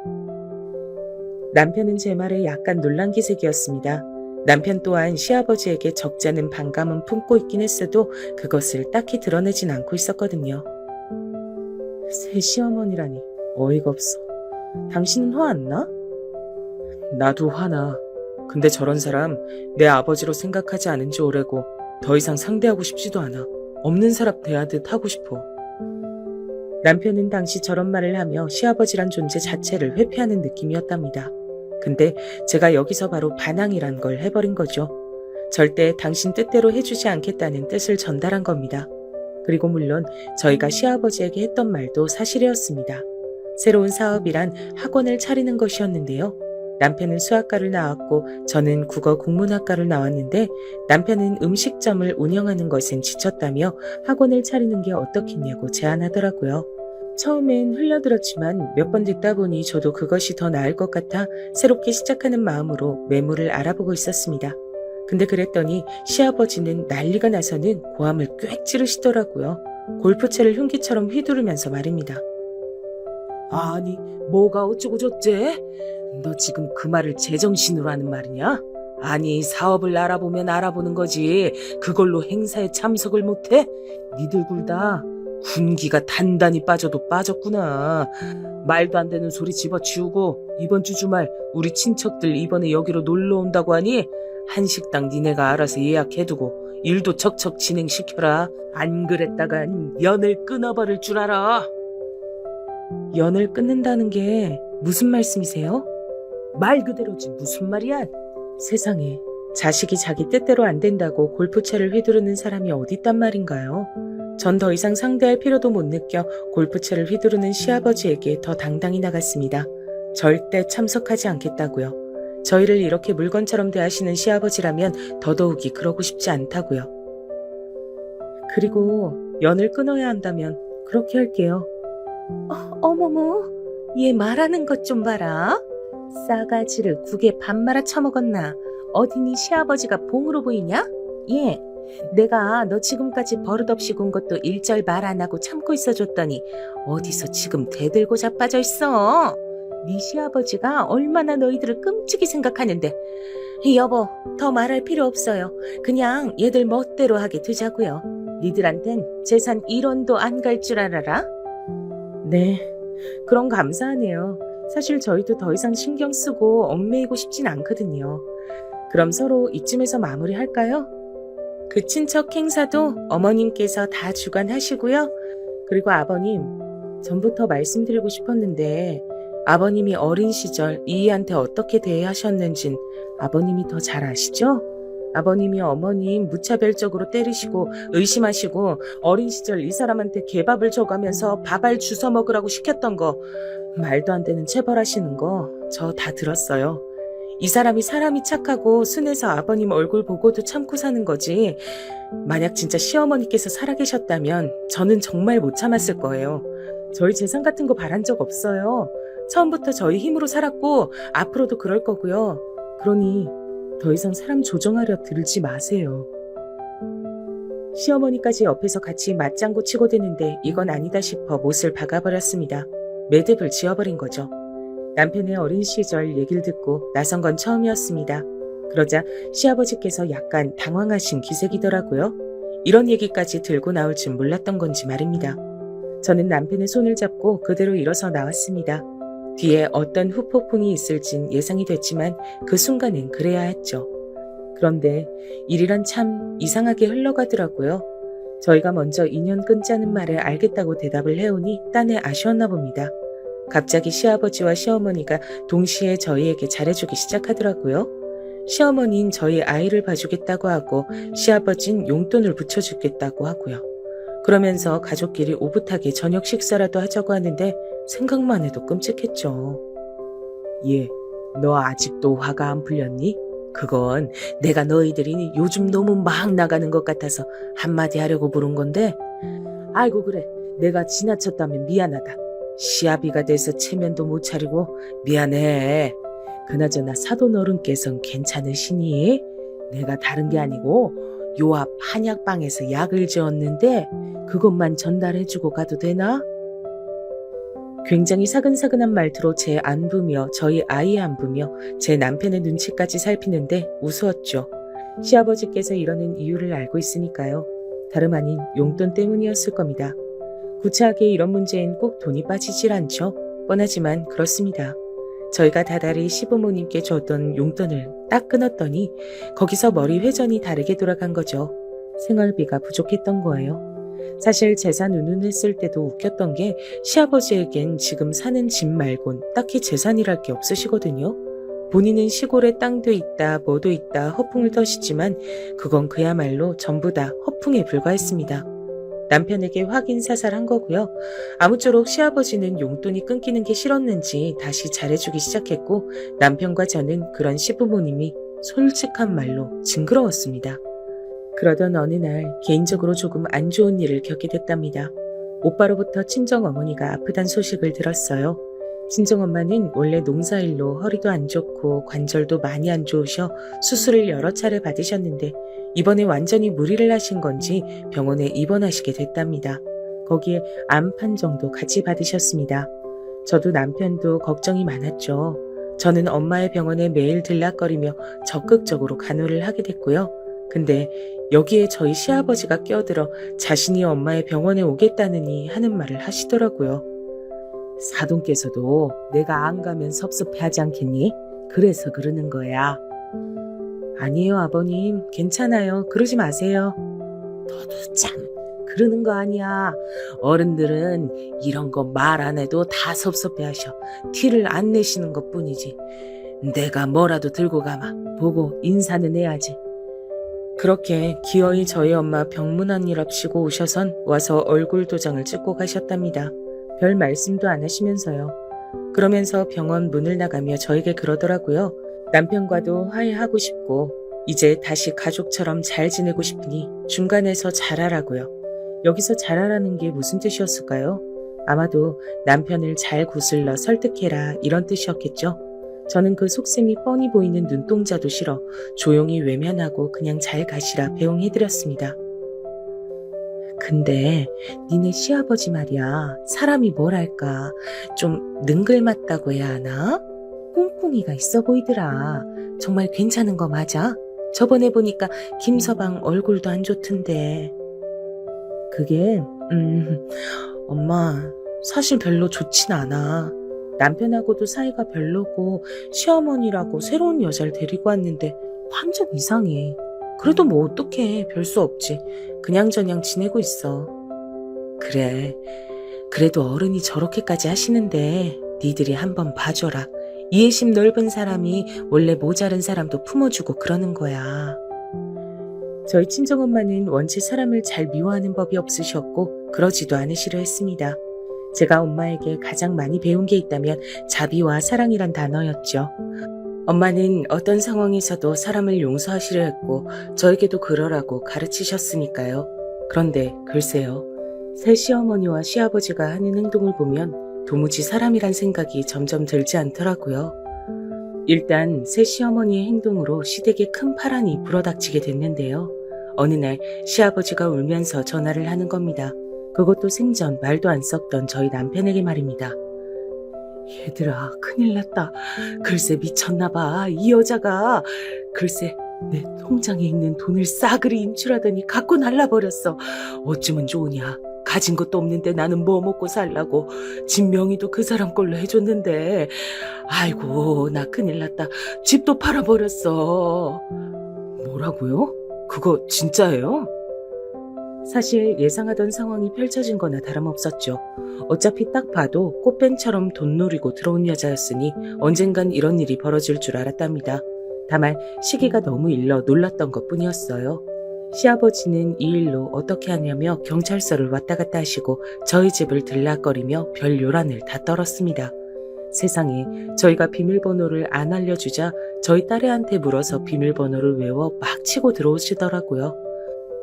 남편은 제 말에 약간 놀란 기색이었습니다. 남편 또한 시아버지에게 적잖은 반감은 품고 있긴 했어도 그것을 딱히 드러내진 않고 있었거든요. 새 시어머니라니 어이가 없어. 당신은 화 안 나? 나도 화나. 근데 저런 사람 내 아버지로 생각하지 않은 지 오래고 더 이상 상대하고 싶지도 않아. 없는 사람 대하듯 하고 싶어. 남편은 당시 저런 말을 하며 시아버지란 존재 자체를 회피하는 느낌이었답니다. 근데 제가 여기서 바로 반항이란 걸 해버린 거죠. 절대 당신 뜻대로 해주지 않겠다는 뜻을 전달한 겁니다. 그리고 물론 저희가 시아버지에게 했던 말도 사실이었습니다. 새로운 사업이란 학원을 차리는 것이었는데요. 남편은 수학과를 나왔고 저는 국어 국문학과를 나왔는데 남편은 음식점을 운영하는 것엔 지쳤다며 학원을 차리는 게 어떻겠냐고 제안하더라고요. 처음엔 흘려들었지만 몇 번 듣다 보니 저도 그것이 더 나을 것 같아 새롭게 시작하는 마음으로 매물을 알아보고 있었습니다. 근데 그랬더니 시아버지는 난리가 나서는 고함을 꽥 찌르시더라고요. 골프채를 흉기처럼 휘두르면서 말입니다. 아니, 뭐가 어쩌고 저쩌? 너 지금 그 말을 제정신으로 하는 말이냐? 아니, 사업을 알아보면 알아보는 거지. 그걸로 행사에 참석을 못해? 니들 둘 다 군기가 단단히 빠져도 빠졌구나. 말도 안 되는 소리 집어치우고 이번 주 주말 우리 친척들 이번에 여기로 놀러 온다고 하니 한식당 니네가 알아서 예약해두고 일도 척척 진행시켜라. 안 그랬다간 연을 끊어버릴 줄 알아. 연을 끊는다는 게 무슨 말씀이세요? 말 그대로지 무슨 말이야? 세상에, 자식이 자기 뜻대로 안 된다고 골프채를 휘두르는 사람이 어딨단 말인가요? 전 더 이상 상대할 필요도 못 느껴 골프채를 휘두르는 시아버지에게 더 당당히 나갔습니다. 절대 참석하지 않겠다고요. 저희를 이렇게 물건처럼 대하시는 시아버지라면 더더욱이 그러고 싶지 않다고요. 그리고 연을 끊어야 한다면 그렇게 할게요. 어머머, 얘 말하는 것 좀 봐라. 싸가지를 국에 밥 말아 처먹었나? 어디니 시아버지가 봉으로 보이냐? 얘, 내가 너 지금까지 버릇없이 군 것도 일절 말 안 하고 참고 있어줬더니 어디서 지금 대들고 자빠져 있어? 네 시아버지가 얼마나 너희들을 끔찍이 생각하는데. 여보, 더 말할 필요 없어요. 그냥 얘들 멋대로 하게 두자고요. 니들한텐 재산 1원도 안 갈 줄 알아라? 네, 그럼 감사하네요. 사실 저희도 더 이상 신경 쓰고 얽매이고 싶진 않거든요. 그럼 서로 이쯤에서 마무리할까요? 그 친척 행사도 어머님께서 다 주관하시고요. 그리고 아버님, 전부터 말씀드리고 싶었는데 아버님이 어린 시절 이희한테 어떻게 대하셨는진 아버님이 더 잘 아시죠? 아버님이 어머님 무차별적으로 때리시고 의심하시고 어린 시절 이 사람한테 개밥을 줘가면서 밥알 주워 먹으라고 시켰던 거, 말도 안 되는 체벌하시는 거 저 다 들었어요. 이 사람이 착하고 순해서 아버님 얼굴 보고도 참고 사는 거지, 만약 진짜 시어머니께서 살아계셨다면 저는 정말 못 참았을 거예요. 저희 재산 같은 거 바란 적 없어요. 처음부터 저희 힘으로 살았고 앞으로도 그럴 거고요. 그러니 더 이상 사람 조종하려 들지 마세요. 시어머니까지 옆에서 같이 맞장구 치고 드는데 이건 아니다 싶어 못을 박아버렸습니다. 매듭을 지어버린 거죠. 남편의 어린 시절 얘기를 듣고 나선 건 처음이었습니다. 그러자 시아버지께서 약간 당황하신 기색이더라고요. 이런 얘기까지 들고 나올 줄 몰랐던 건지 말입니다. 저는 남편의 손을 잡고 그대로 일어서 나왔습니다. 뒤에 어떤 후폭풍이 있을진 예상이 됐지만 그 순간엔 그래야 했죠. 그런데 일이란 참 이상하게 흘러가더라고요. 저희가 먼저 인연 끊자는 말에 알겠다고 대답을 해오니 딴에 아쉬웠나 봅니다. 갑자기 시아버지와 시어머니가 동시에 저희에게 잘해주기 시작하더라고요. 시어머니는 저희 아이를 봐주겠다고 하고 시아버진 용돈을 붙여주겠다고 하고요. 그러면서 가족끼리 오붓하게 저녁 식사라도 하자고 하는데 생각만 해도 끔찍했죠. 얘, 너 아직도 화가 안 풀렸니? 그건 내가 너희들이 요즘 너무 막 나가는 것 같아서 한마디 하려고 부른 건데, 아이고 그래, 내가 지나쳤다면 미안하다. 시아비가 돼서 체면도 못 차리고 미안해. 그나저나 사돈 어른께선 괜찮으시니? 내가 다른 게 아니고 요 앞 한약방에서 약을 지었는데 그것만 전달해주고 가도 되나? 굉장히 사근사근한 말투로 제 안부며 저희 아이의 안부며 제 남편의 눈치까지 살피는데 우스웠죠. 시아버지께서 이러는 이유를 알고 있으니까요. 다름 아닌 용돈 때문이었을 겁니다. 구차하게 이런 문제엔 꼭 돈이 빠지질 않죠. 뻔하지만 그렇습니다. 저희가 다달이 시부모님께 줬던 용돈을 딱 끊었더니 거기서 머리 회전이 다르게 돌아간 거죠. 생활비가 부족했던 거예요. 사실 재산 운운했을 때도 웃겼던 게 시아버지에겐 지금 사는 집 말곤 딱히 재산이랄 게 없으시거든요. 본인은 시골에 땅도 있다 뭐도 있다 허풍을 터시지만 그건 그야말로 전부 다 허풍에 불과했습니다. 남편에게 확인사살한 거고요. 아무쪼록 시아버지는 용돈이 끊기는 게 싫었는지 다시 잘해주기 시작했고 남편과 저는 그런 시부모님이 솔직한 말로 징그러웠습니다. 그러던 어느 날 개인적으로 조금 안 좋은 일을 겪게 됐답니다. 오빠로부터 친정어머니가 아프단 소식을 들었어요. 친정엄마는 원래 농사일로 허리도 안 좋고 관절도 많이 안 좋으셔 수술을 여러 차례 받으셨는데 이번에 완전히 무리를 하신 건지 병원에 입원하시게 됐답니다. 거기에 암판 정도 같이 받으셨습니다. 저도 남편도 걱정이 많았죠. 저는 엄마의 병원에 매일 들락거리며 적극적으로 간호를 하게 됐고요. 근데 여기에 저희 시아버지가 끼어들어 자신이 엄마의 병원에 오겠다느니 하는 말을 하시더라고요. 사돈께서도 내가 안 가면 섭섭해하지 않겠니? 그래서 그러는 거야. 아니에요 아버님, 괜찮아요. 그러지 마세요. 너도 참 그러는 거 아니야. 어른들은 이런 거 말 안 해도 다 섭섭해 하셔. 티를 안 내시는 것 뿐이지. 내가 뭐라도 들고 가마. 보고 인사는 해야지. 그렇게 기어이 저희 엄마 병문안이랍시고 오셔선 와서 얼굴 도장을 찍고 가셨답니다. 별 말씀도 안 하시면서요. 그러면서 병원 문을 나가며 저에게 그러더라고요. 남편과도 화해하고 싶고 이제 다시 가족처럼 잘 지내고 싶으니 중간에서 잘하라고요. 여기서 잘하라는 게 무슨 뜻이었을까요? 아마도 남편을 잘 구슬러 설득해라 이런 뜻이었겠죠. 저는 그 속셈이 뻔히 보이는 눈동자도 싫어 조용히 외면하고 그냥 잘 가시라 배웅해드렸습니다. 근데 니네 시아버지 말이야. 사람이 뭐랄까 좀 능글맞다고 해야 하나? 꿍꿍이가 있어 보이더라. 정말 괜찮은 거 맞아? 저번에 보니까 김서방 얼굴도 안 좋던데. 그게 엄마 사실 별로 좋진 않아. 남편하고도 사이가 별로고 시어머니라고 새로운 여자를 데리고 왔는데 완전 이상해. 그래도 뭐 어떡해. 별 수 없지. 그냥저냥 지내고 있어. 그래. 그래도 어른이 저렇게까지 하시는데 니들이 한번 봐줘라. 이해심 넓은 사람이 원래 모자른 사람도 품어주고 그러는 거야. 저희 친정엄마는 원체 사람을 잘 미워하는 법이 없으셨고 그러지도 않으시려 했습니다. 제가 엄마에게 가장 많이 배운 게 있다면 자비와 사랑이란 단어였죠. 엄마는 어떤 상황에서도 사람을 용서하시려 했고 저에게도 그러라고 가르치셨으니까요. 그런데 글쎄요. 새 시어머니와 시아버지가 하는 행동을 보면 도무지 사람이란 생각이 점점 들지 않더라고요. 일단 새 시어머니의 행동으로 시댁에 큰 파란이 불어닥치게 됐는데요. 어느 날 시아버지가 울면서 전화를 하는 겁니다. 그것도 생전 말도 안 섞던 저희 남편에게 말입니다. 얘들아 큰일 났다. 글쎄 미쳤나 봐. 이 여자가 글쎄 내 통장에 있는 돈을 싸그리 인출하더니 갖고 날라버렸어. 어쩌면 좋으냐. 가진 것도 없는데 나는 뭐 먹고 살라고. 집 명의도 그 사람 걸로 해줬는데 아이고 나 큰일 났다. 집도 팔아버렸어. 뭐라고요? 그거 진짜예요? 사실 예상하던 상황이 펼쳐진 거나 다름없었죠. 어차피 딱 봐도 꽃뱀처럼 돈 노리고 들어온 여자였으니 언젠간 이런 일이 벌어질 줄 알았답니다. 다만 시기가 너무 일러 놀랐던 것뿐이었어요. 시아버지는 이 일로 어떻게 하냐며 경찰서를 왔다 갔다 하시고 저희 집을 들락거리며 별 요란을 다 떨었습니다. 세상에 저희가 비밀번호를 안 알려주자 저희 딸애한테 물어서 비밀번호를 외워 막 치고 들어오시더라고요.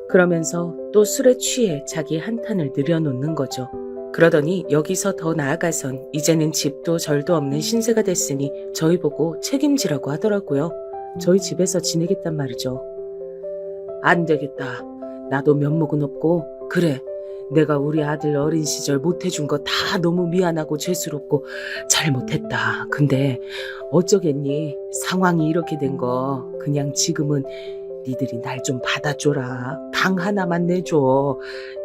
그러면서 또 술에 취해 자기 한탄을 늘여놓는 거죠. 그러더니 여기서 더 나아가선 이제는 집도 절도 없는 신세가 됐으니 저희 보고 책임지라고 하더라고요. 저희 집에서 지내겠단 말이죠. 안 되겠다. 나도 면목은 없고 그래. 내가 우리 아들 어린 시절 못해준 거 다 너무 미안하고 죄스럽고 잘못했다. 근데 어쩌겠니. 상황이 이렇게 된 거 그냥 지금은 니들이 날 좀 받아줘라. 방 하나만 내줘.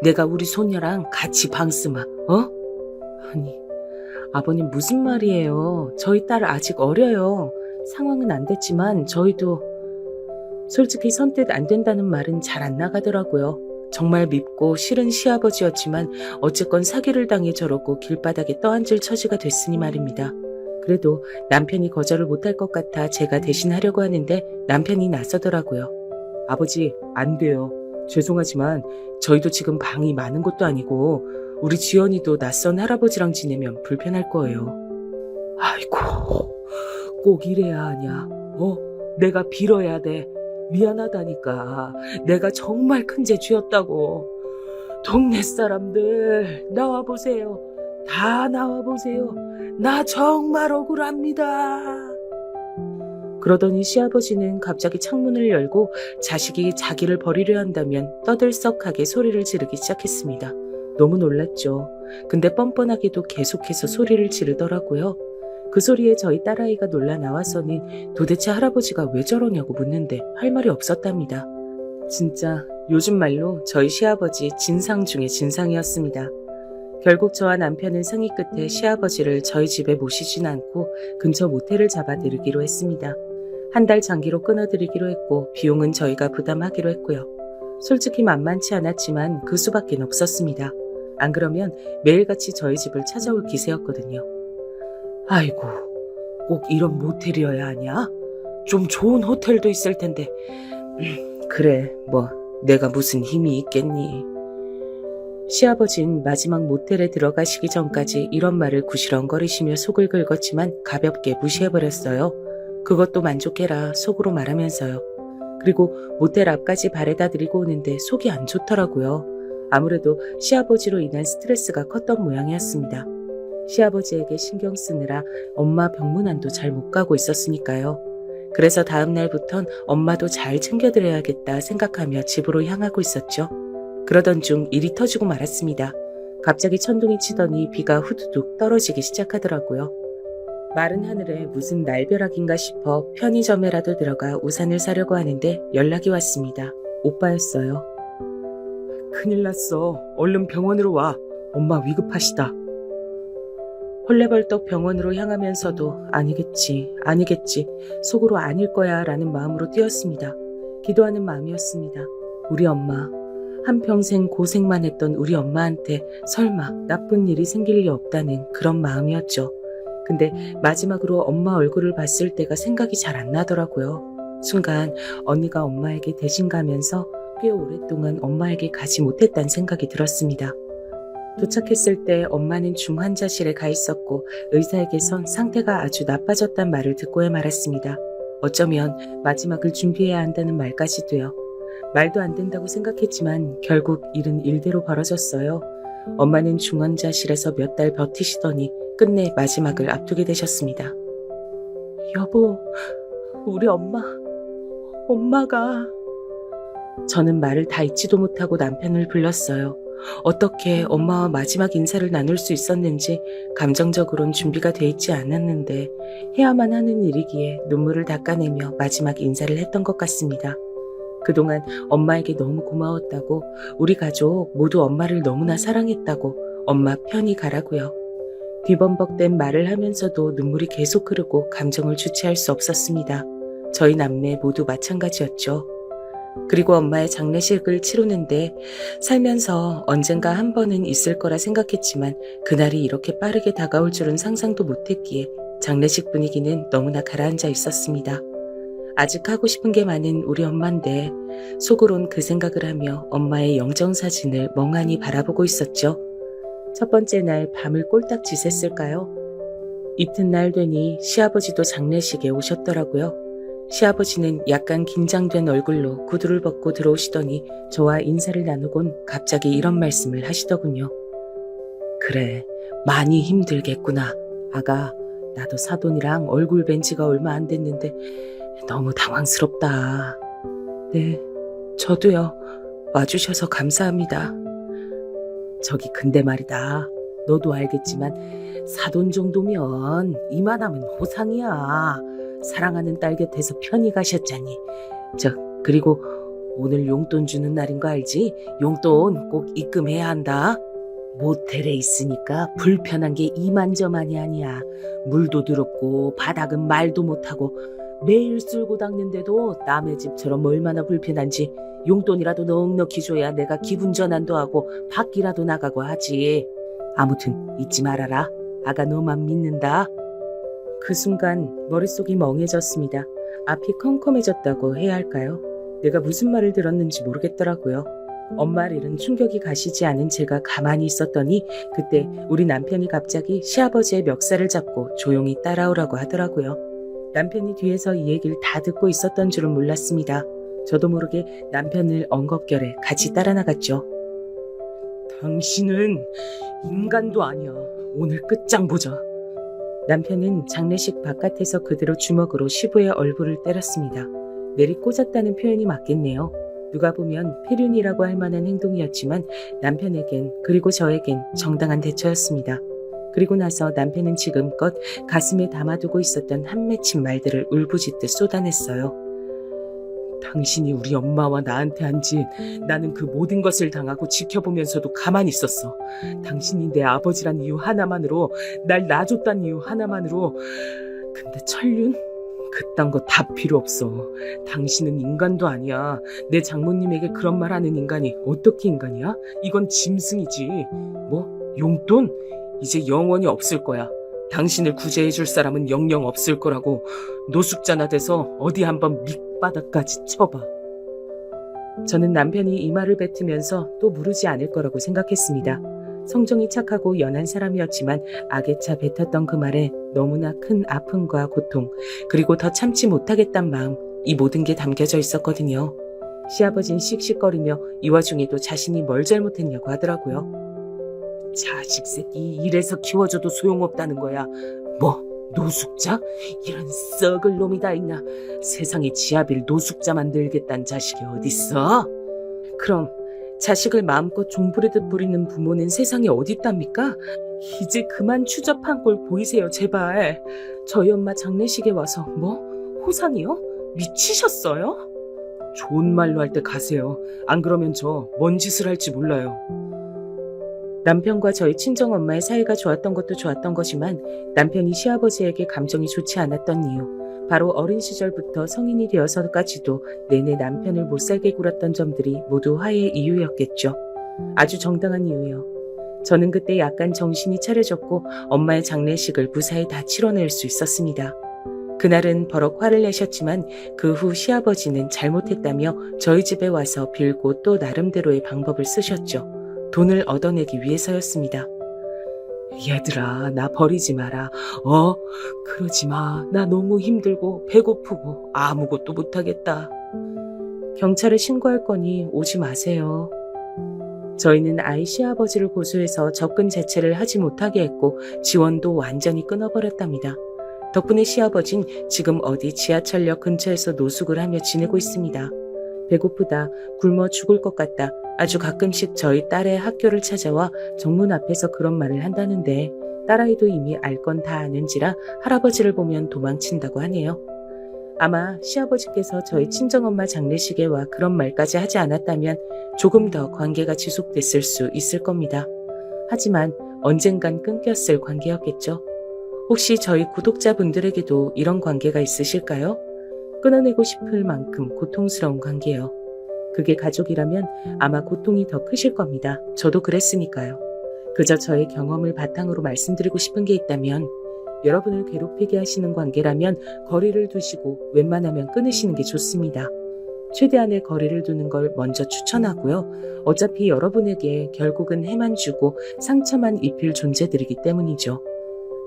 내가 우리 손녀랑 같이 방 쓰마. 어? 아니 아버님 무슨 말이에요. 저희 딸 아직 어려요. 상황은 안 됐지만 저희도 솔직히 선뜻 안 된다는 말은 잘 안 나가더라고요. 정말 밉고 싫은 시아버지였지만 어쨌건 사기를 당해 저러고 길바닥에 떠앉을 처지가 됐으니 말입니다. 그래도 남편이 거절을 못할 것 같아 제가 대신 하려고 하는데 남편이 나서더라고요. 아버지 안 돼요. 죄송하지만 저희도 지금 방이 많은 것도 아니고 우리 지연이도 낯선 할아버지랑 지내면 불편할 거예요. 아이고 꼭 이래야 하냐. 내가 빌어야 돼. 미안하다니까. 내가 정말 큰 죄 지었다고. 동네 사람들 나와보세요. 다 나와보세요. 나 정말 억울합니다. 그러더니 시아버지는 갑자기 창문을 열고 자식이 자기를 버리려 한다면 떠들썩하게 소리를 지르기 시작했습니다. 너무 놀랐죠. 근데 뻔뻔하게도 계속해서 소리를 지르더라고요. 그 소리에 저희 딸아이가 놀라 나와서는 도대체 할아버지가 왜 저러냐고 묻는데 할 말이 없었답니다. 진짜 요즘 말로 저희 시아버지 진상 중에 진상이었습니다. 결국 저와 남편은 상의 끝에 시아버지를 저희 집에 모시진 않고 근처 모텔을 잡아드리기로 했습니다. 한 달 장기로 끊어드리기로 했고 비용은 저희가 부담하기로 했고요. 솔직히 만만치 않았지만 그 수밖엔 없었습니다. 안 그러면 매일같이 저희 집을 찾아올 기세였거든요. 아이고, 꼭 이런 모텔이어야 하냐? 좀 좋은 호텔도 있을 텐데. 그래, 뭐 내가 무슨 힘이 있겠니? 시아버진 마지막 모텔에 들어가시기 전까지 이런 말을 구시렁거리시며 속을 긁었지만 가볍게 무시해버렸어요. 그것도 만족해라 속으로 말하면서요. 그리고 모텔 앞까지 바래다 드리고 오는데 속이 안 좋더라고요. 아무래도 시아버지로 인한 스트레스가 컸던 모양이었습니다. 시아버지에게 신경 쓰느라 엄마 병문안도 잘 못 가고 있었으니까요. 그래서 다음 날부턴 엄마도 잘 챙겨드려야겠다 생각하며 집으로 향하고 있었죠. 그러던 중 일이 터지고 말았습니다. 갑자기 천둥이 치더니 비가 후두둑 떨어지기 시작하더라고요. 마른 하늘에 무슨 날벼락인가 싶어 편의점에라도 들어가 우산을 사려고 하는데 연락이 왔습니다. 오빠였어요. 큰일 났어. 얼른 병원으로 와. 엄마 위급하시다. 헐레벌떡 병원으로 향하면서도 아니겠지 속으로 아닐 거야 라는 마음으로 뛰었습니다. 기도하는 마음이었습니다. 우리 엄마, 한평생 고생만 했던 우리 엄마한테 설마 나쁜 일이 생길 리 없다는 그런 마음이었죠. 근데 마지막으로 엄마 얼굴을 봤을 때가 생각이 잘 안 나더라고요. 순간 언니가 엄마에게 대신 가면서 꽤 오랫동안 엄마에게 가지 못했다는 생각이 들었습니다. 도착했을 때 엄마는 중환자실에 가 있었고 의사에게선 상태가 아주 나빠졌단 말을 듣고야 말았습니다. 어쩌면 마지막을 준비해야 한다는 말까지도요. 말도 안 된다고 생각했지만 결국 일은 일대로 벌어졌어요. 엄마는 중환자실에서 몇 달 버티시더니 끝내 마지막을 앞두게 되셨습니다. 여보, 우리 엄마가... 저는 말을 다 잊지도 못하고 남편을 불렀어요. 어떻게 엄마와 마지막 인사를 나눌 수 있었는지 감정적으론 준비가 돼 있지 않았는데 해야만 하는 일이기에 눈물을 닦아내며 마지막 인사를 했던 것 같습니다. 그동안 엄마에게 너무 고마웠다고, 우리 가족 모두 엄마를 너무나 사랑했다고 엄마 편히 가라고요. 뒤범벅된 말을 하면서도 눈물이 계속 흐르고 감정을 주체할 수 없었습니다. 저희 남매 모두 마찬가지였죠. 그리고 엄마의 장례식을 치르는데 살면서 언젠가 한 번은 있을 거라 생각했지만 그날이 이렇게 빠르게 다가올 줄은 상상도 못했기에 장례식 분위기는 너무나 가라앉아 있었습니다. 아직 하고 싶은 게 많은 우리 엄마인데 속으론 그 생각을 하며 엄마의 영정사진을 멍하니 바라보고 있었죠. 첫 번째 날 밤을 꼴딱 지샜을까요? 이튿날 되니 시아버지도 장례식에 오셨더라고요. 시아버지는 약간 긴장된 얼굴로 구두를 벗고 들어오시더니 저와 인사를 나누곤 갑자기 이런 말씀을 하시더군요. 그래, 많이 힘들겠구나. 아가, 나도 사돈이랑 얼굴 뵌 지가 얼마 안 됐는데 너무 당황스럽다. 네, 저도요. 와주셔서 감사합니다. 저기 근데 말이다. 너도 알겠지만 사돈 정도면 이만하면 호상이야. 사랑하는 딸 곁에서 편히 가셨잖니. 그리고 오늘 용돈 주는 날인 거 알지? 용돈 꼭 입금해야 한다. 모텔에 있으니까 불편한 게 이만저만이 아니야. 물도 더럽고 바닥은 말도 못하고 매일 쓸고 닦는데도 남의 집처럼 얼마나 불편한지 용돈이라도 넉넉히 줘야 내가 기분 전환도 하고 밖이라도 나가고 하지. 아무튼 잊지 말아라. 아가 너만 믿는다. 그 순간 머릿속이 멍해졌습니다. 앞이 컴컴해졌다고 해야 할까요? 내가 무슨 말을 들었는지 모르겠더라고요. 엄마 일은 충격이 가시지 않은 제가 가만히 있었더니 그때 우리 남편이 갑자기 시아버지의 멱살을 잡고 조용히 따라오라고 하더라고요. 남편이 뒤에서 이 얘기를 다 듣고 있었던 줄은 몰랐습니다. 저도 모르게 남편을 엉겁결에 같이 따라 나갔죠. 당신은 인간도 아니야. 오늘 끝장 보자. 남편은 장례식 바깥에서 그대로 주먹으로 시부의 얼굴을 때렸습니다. 내리꽂았다는 표현이 맞겠네요. 누가 보면 폐륜이라고 할 만한 행동이었지만 남편에겐 그리고 저에겐 정당한 대처였습니다. 그리고 나서 남편은 지금껏 가슴에 담아두고 있었던 한 맺힌 말들을 울부짖듯 쏟아냈어요. 당신이 우리 엄마와 나한테 한 짓, 나는 그 모든 것을 당하고 지켜보면서도 가만히 있었어. 당신이 내 아버지란 이유 하나만으로, 날 놔줬단 이유 하나만으로. 근데 천륜? 그딴 거 다 필요 없어. 당신은 인간도 아니야. 내 장모님에게 그런 말 하는 인간이 어떻게 인간이야? 이건 짐승이지. 뭐? 용돈? 이제 영원히 없을 거야. 당신을 구제해줄 사람은 영영 없을 거라고. 노숙자나 돼서 어디 한번 밑바닥까지 쳐봐. 저는 남편이 이 말을 뱉으면서 또 무르지 않을 거라고 생각했습니다. 성정이 착하고 연한 사람이었지만 악에 차 뱉었던 그 말에 너무나 큰 아픔과 고통, 그리고 더 참지 못하겠단 마음, 이 모든 게 담겨져 있었거든요. 시아버진 씩씩거리며 이 와중에도 자신이 뭘 잘못했냐고 하더라고요. 자식 새끼 이래서 키워줘도 소용없다는 거야. 뭐 노숙자? 이런 썩을 놈이 다 있나. 세상에 지아비를 노숙자 만들겠다는 자식이 어딨어? 그럼 자식을 마음껏 종부리듯 부리는 부모는 세상에 어딨답니까? 이제 그만 추접한 꼴 보이세요, 제발. 저희 엄마 장례식에 와서 뭐? 호상이요? 미치셨어요? 좋은 말로 할 때 가세요. 안 그러면 저 뭔 짓을 할지 몰라요. 남편과 저희 친정엄마의 사이가 좋았던 것도 좋았던 것이지만 남편이 시아버지에게 감정이 좋지 않았던 이유, 바로 어린 시절부터 성인이 되어서까지도 내내 남편을 못살게 굴었던 점들이 모두 화해의 이유였겠죠. 아주 정당한 이유요. 저는 그때 약간 정신이 차려졌고 엄마의 장례식을 무사히 다 치러낼 수 있었습니다. 그날은 버럭 화를 내셨지만 그 후 시아버지는 잘못했다며 저희 집에 와서 빌고 또 나름대로의 방법을 쓰셨죠. 돈을 얻어내기 위해서였습니다. 얘들아, 나 버리지 마라. 그러지 마. 나 너무 힘들고 배고프고 아무것도 못하겠다. 경찰에 신고할 거니 오지 마세요. 저희는 아이 시아버지를 고소해서 접근 자체를 하지 못하게 했고 지원도 완전히 끊어버렸답니다. 덕분에 시아버진 지금 어디 지하철역 근처에서 노숙을 하며 지내고 있습니다. 배고프다, 굶어 죽을 것 같다. 아주 가끔씩 저희 딸의 학교를 찾아와 정문 앞에서 그런 말을 한다는데 딸아이도 이미 알 건 다 아는지라 할아버지를 보면 도망친다고 하네요. 아마 시아버지께서 저희 친정엄마 장례식에 와 그런 말까지 하지 않았다면 조금 더 관계가 지속됐을 수 있을 겁니다. 하지만 언젠간 끊겼을 관계였겠죠. 혹시 저희 구독자분들에게도 이런 관계가 있으실까요? 끊어내고 싶을 만큼 고통스러운 관계요. 그게 가족이라면 아마 고통이 더 크실 겁니다. 저도 그랬으니까요. 그저 저의 경험을 바탕으로 말씀드리고 싶은 게 있다면 여러분을 괴롭히게 하시는 관계라면 거리를 두시고 웬만하면 끊으시는 게 좋습니다. 최대한의 거리를 두는 걸 먼저 추천하고요. 어차피 여러분에게 결국은 해만 주고 상처만 입힐 존재들이기 때문이죠.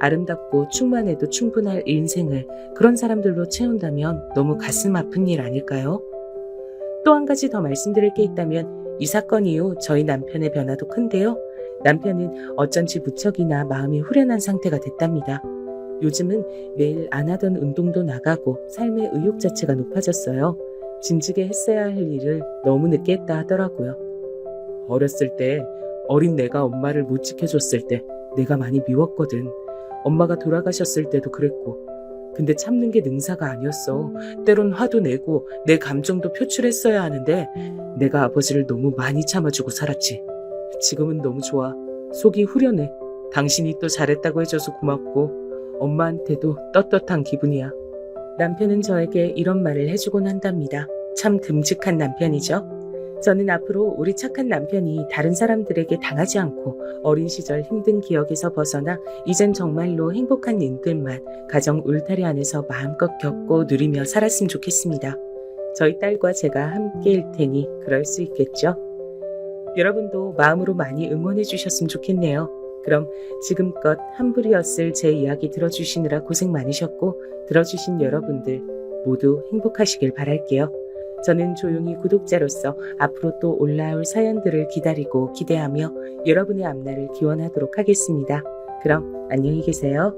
아름답고 충만해도 충분할 인생을 그런 사람들로 채운다면 너무 가슴 아픈 일 아닐까요? 또 한 가지 더 말씀드릴 게 있다면 이 사건 이후 저희 남편의 변화도 큰데요. 남편은 어쩐지 무척이나 마음이 후련한 상태가 됐답니다. 요즘은 매일 안 하던 운동도 나가고 삶의 의욕 자체가 높아졌어요. 진즉에 했어야 할 일을 너무 늦게 했다 하더라고요. 어렸을 때 어린 내가 엄마를 못 지켜줬을 때 내가 많이 미웠거든. 엄마가 돌아가셨을 때도 그랬고. 근데 참는 게 능사가 아니었어. 때론 화도 내고 내 감정도 표출했어야 하는데 내가 아버지를 너무 많이 참아주고 살았지. 지금은 너무 좋아. 속이 후련해. 당신이 또 잘했다고 해줘서 고맙고 엄마한테도 떳떳한 기분이야. 남편은 저에게 이런 말을 해주곤 한답니다. 참 듬직한 남편이죠. 저는 앞으로 우리 착한 남편이 다른 사람들에게 당하지 않고 어린 시절 힘든 기억에서 벗어나 이젠 정말로 행복한 님들만 가정 울타리 안에서 마음껏 겪고 누리며 살았으면 좋겠습니다. 저희 딸과 제가 함께일 테니 그럴 수 있겠죠. 여러분도 마음으로 많이 응원해 주셨으면 좋겠네요. 그럼 지금껏 한불이었을 제 이야기 들어주시느라 고생 많으셨고 들어주신 여러분들 모두 행복하시길 바랄게요. 저는 조용히 구독자로서 앞으로 또 올라올 사연들을 기다리고 기대하며 여러분의 앞날을 기원하도록 하겠습니다. 그럼 안녕히 계세요.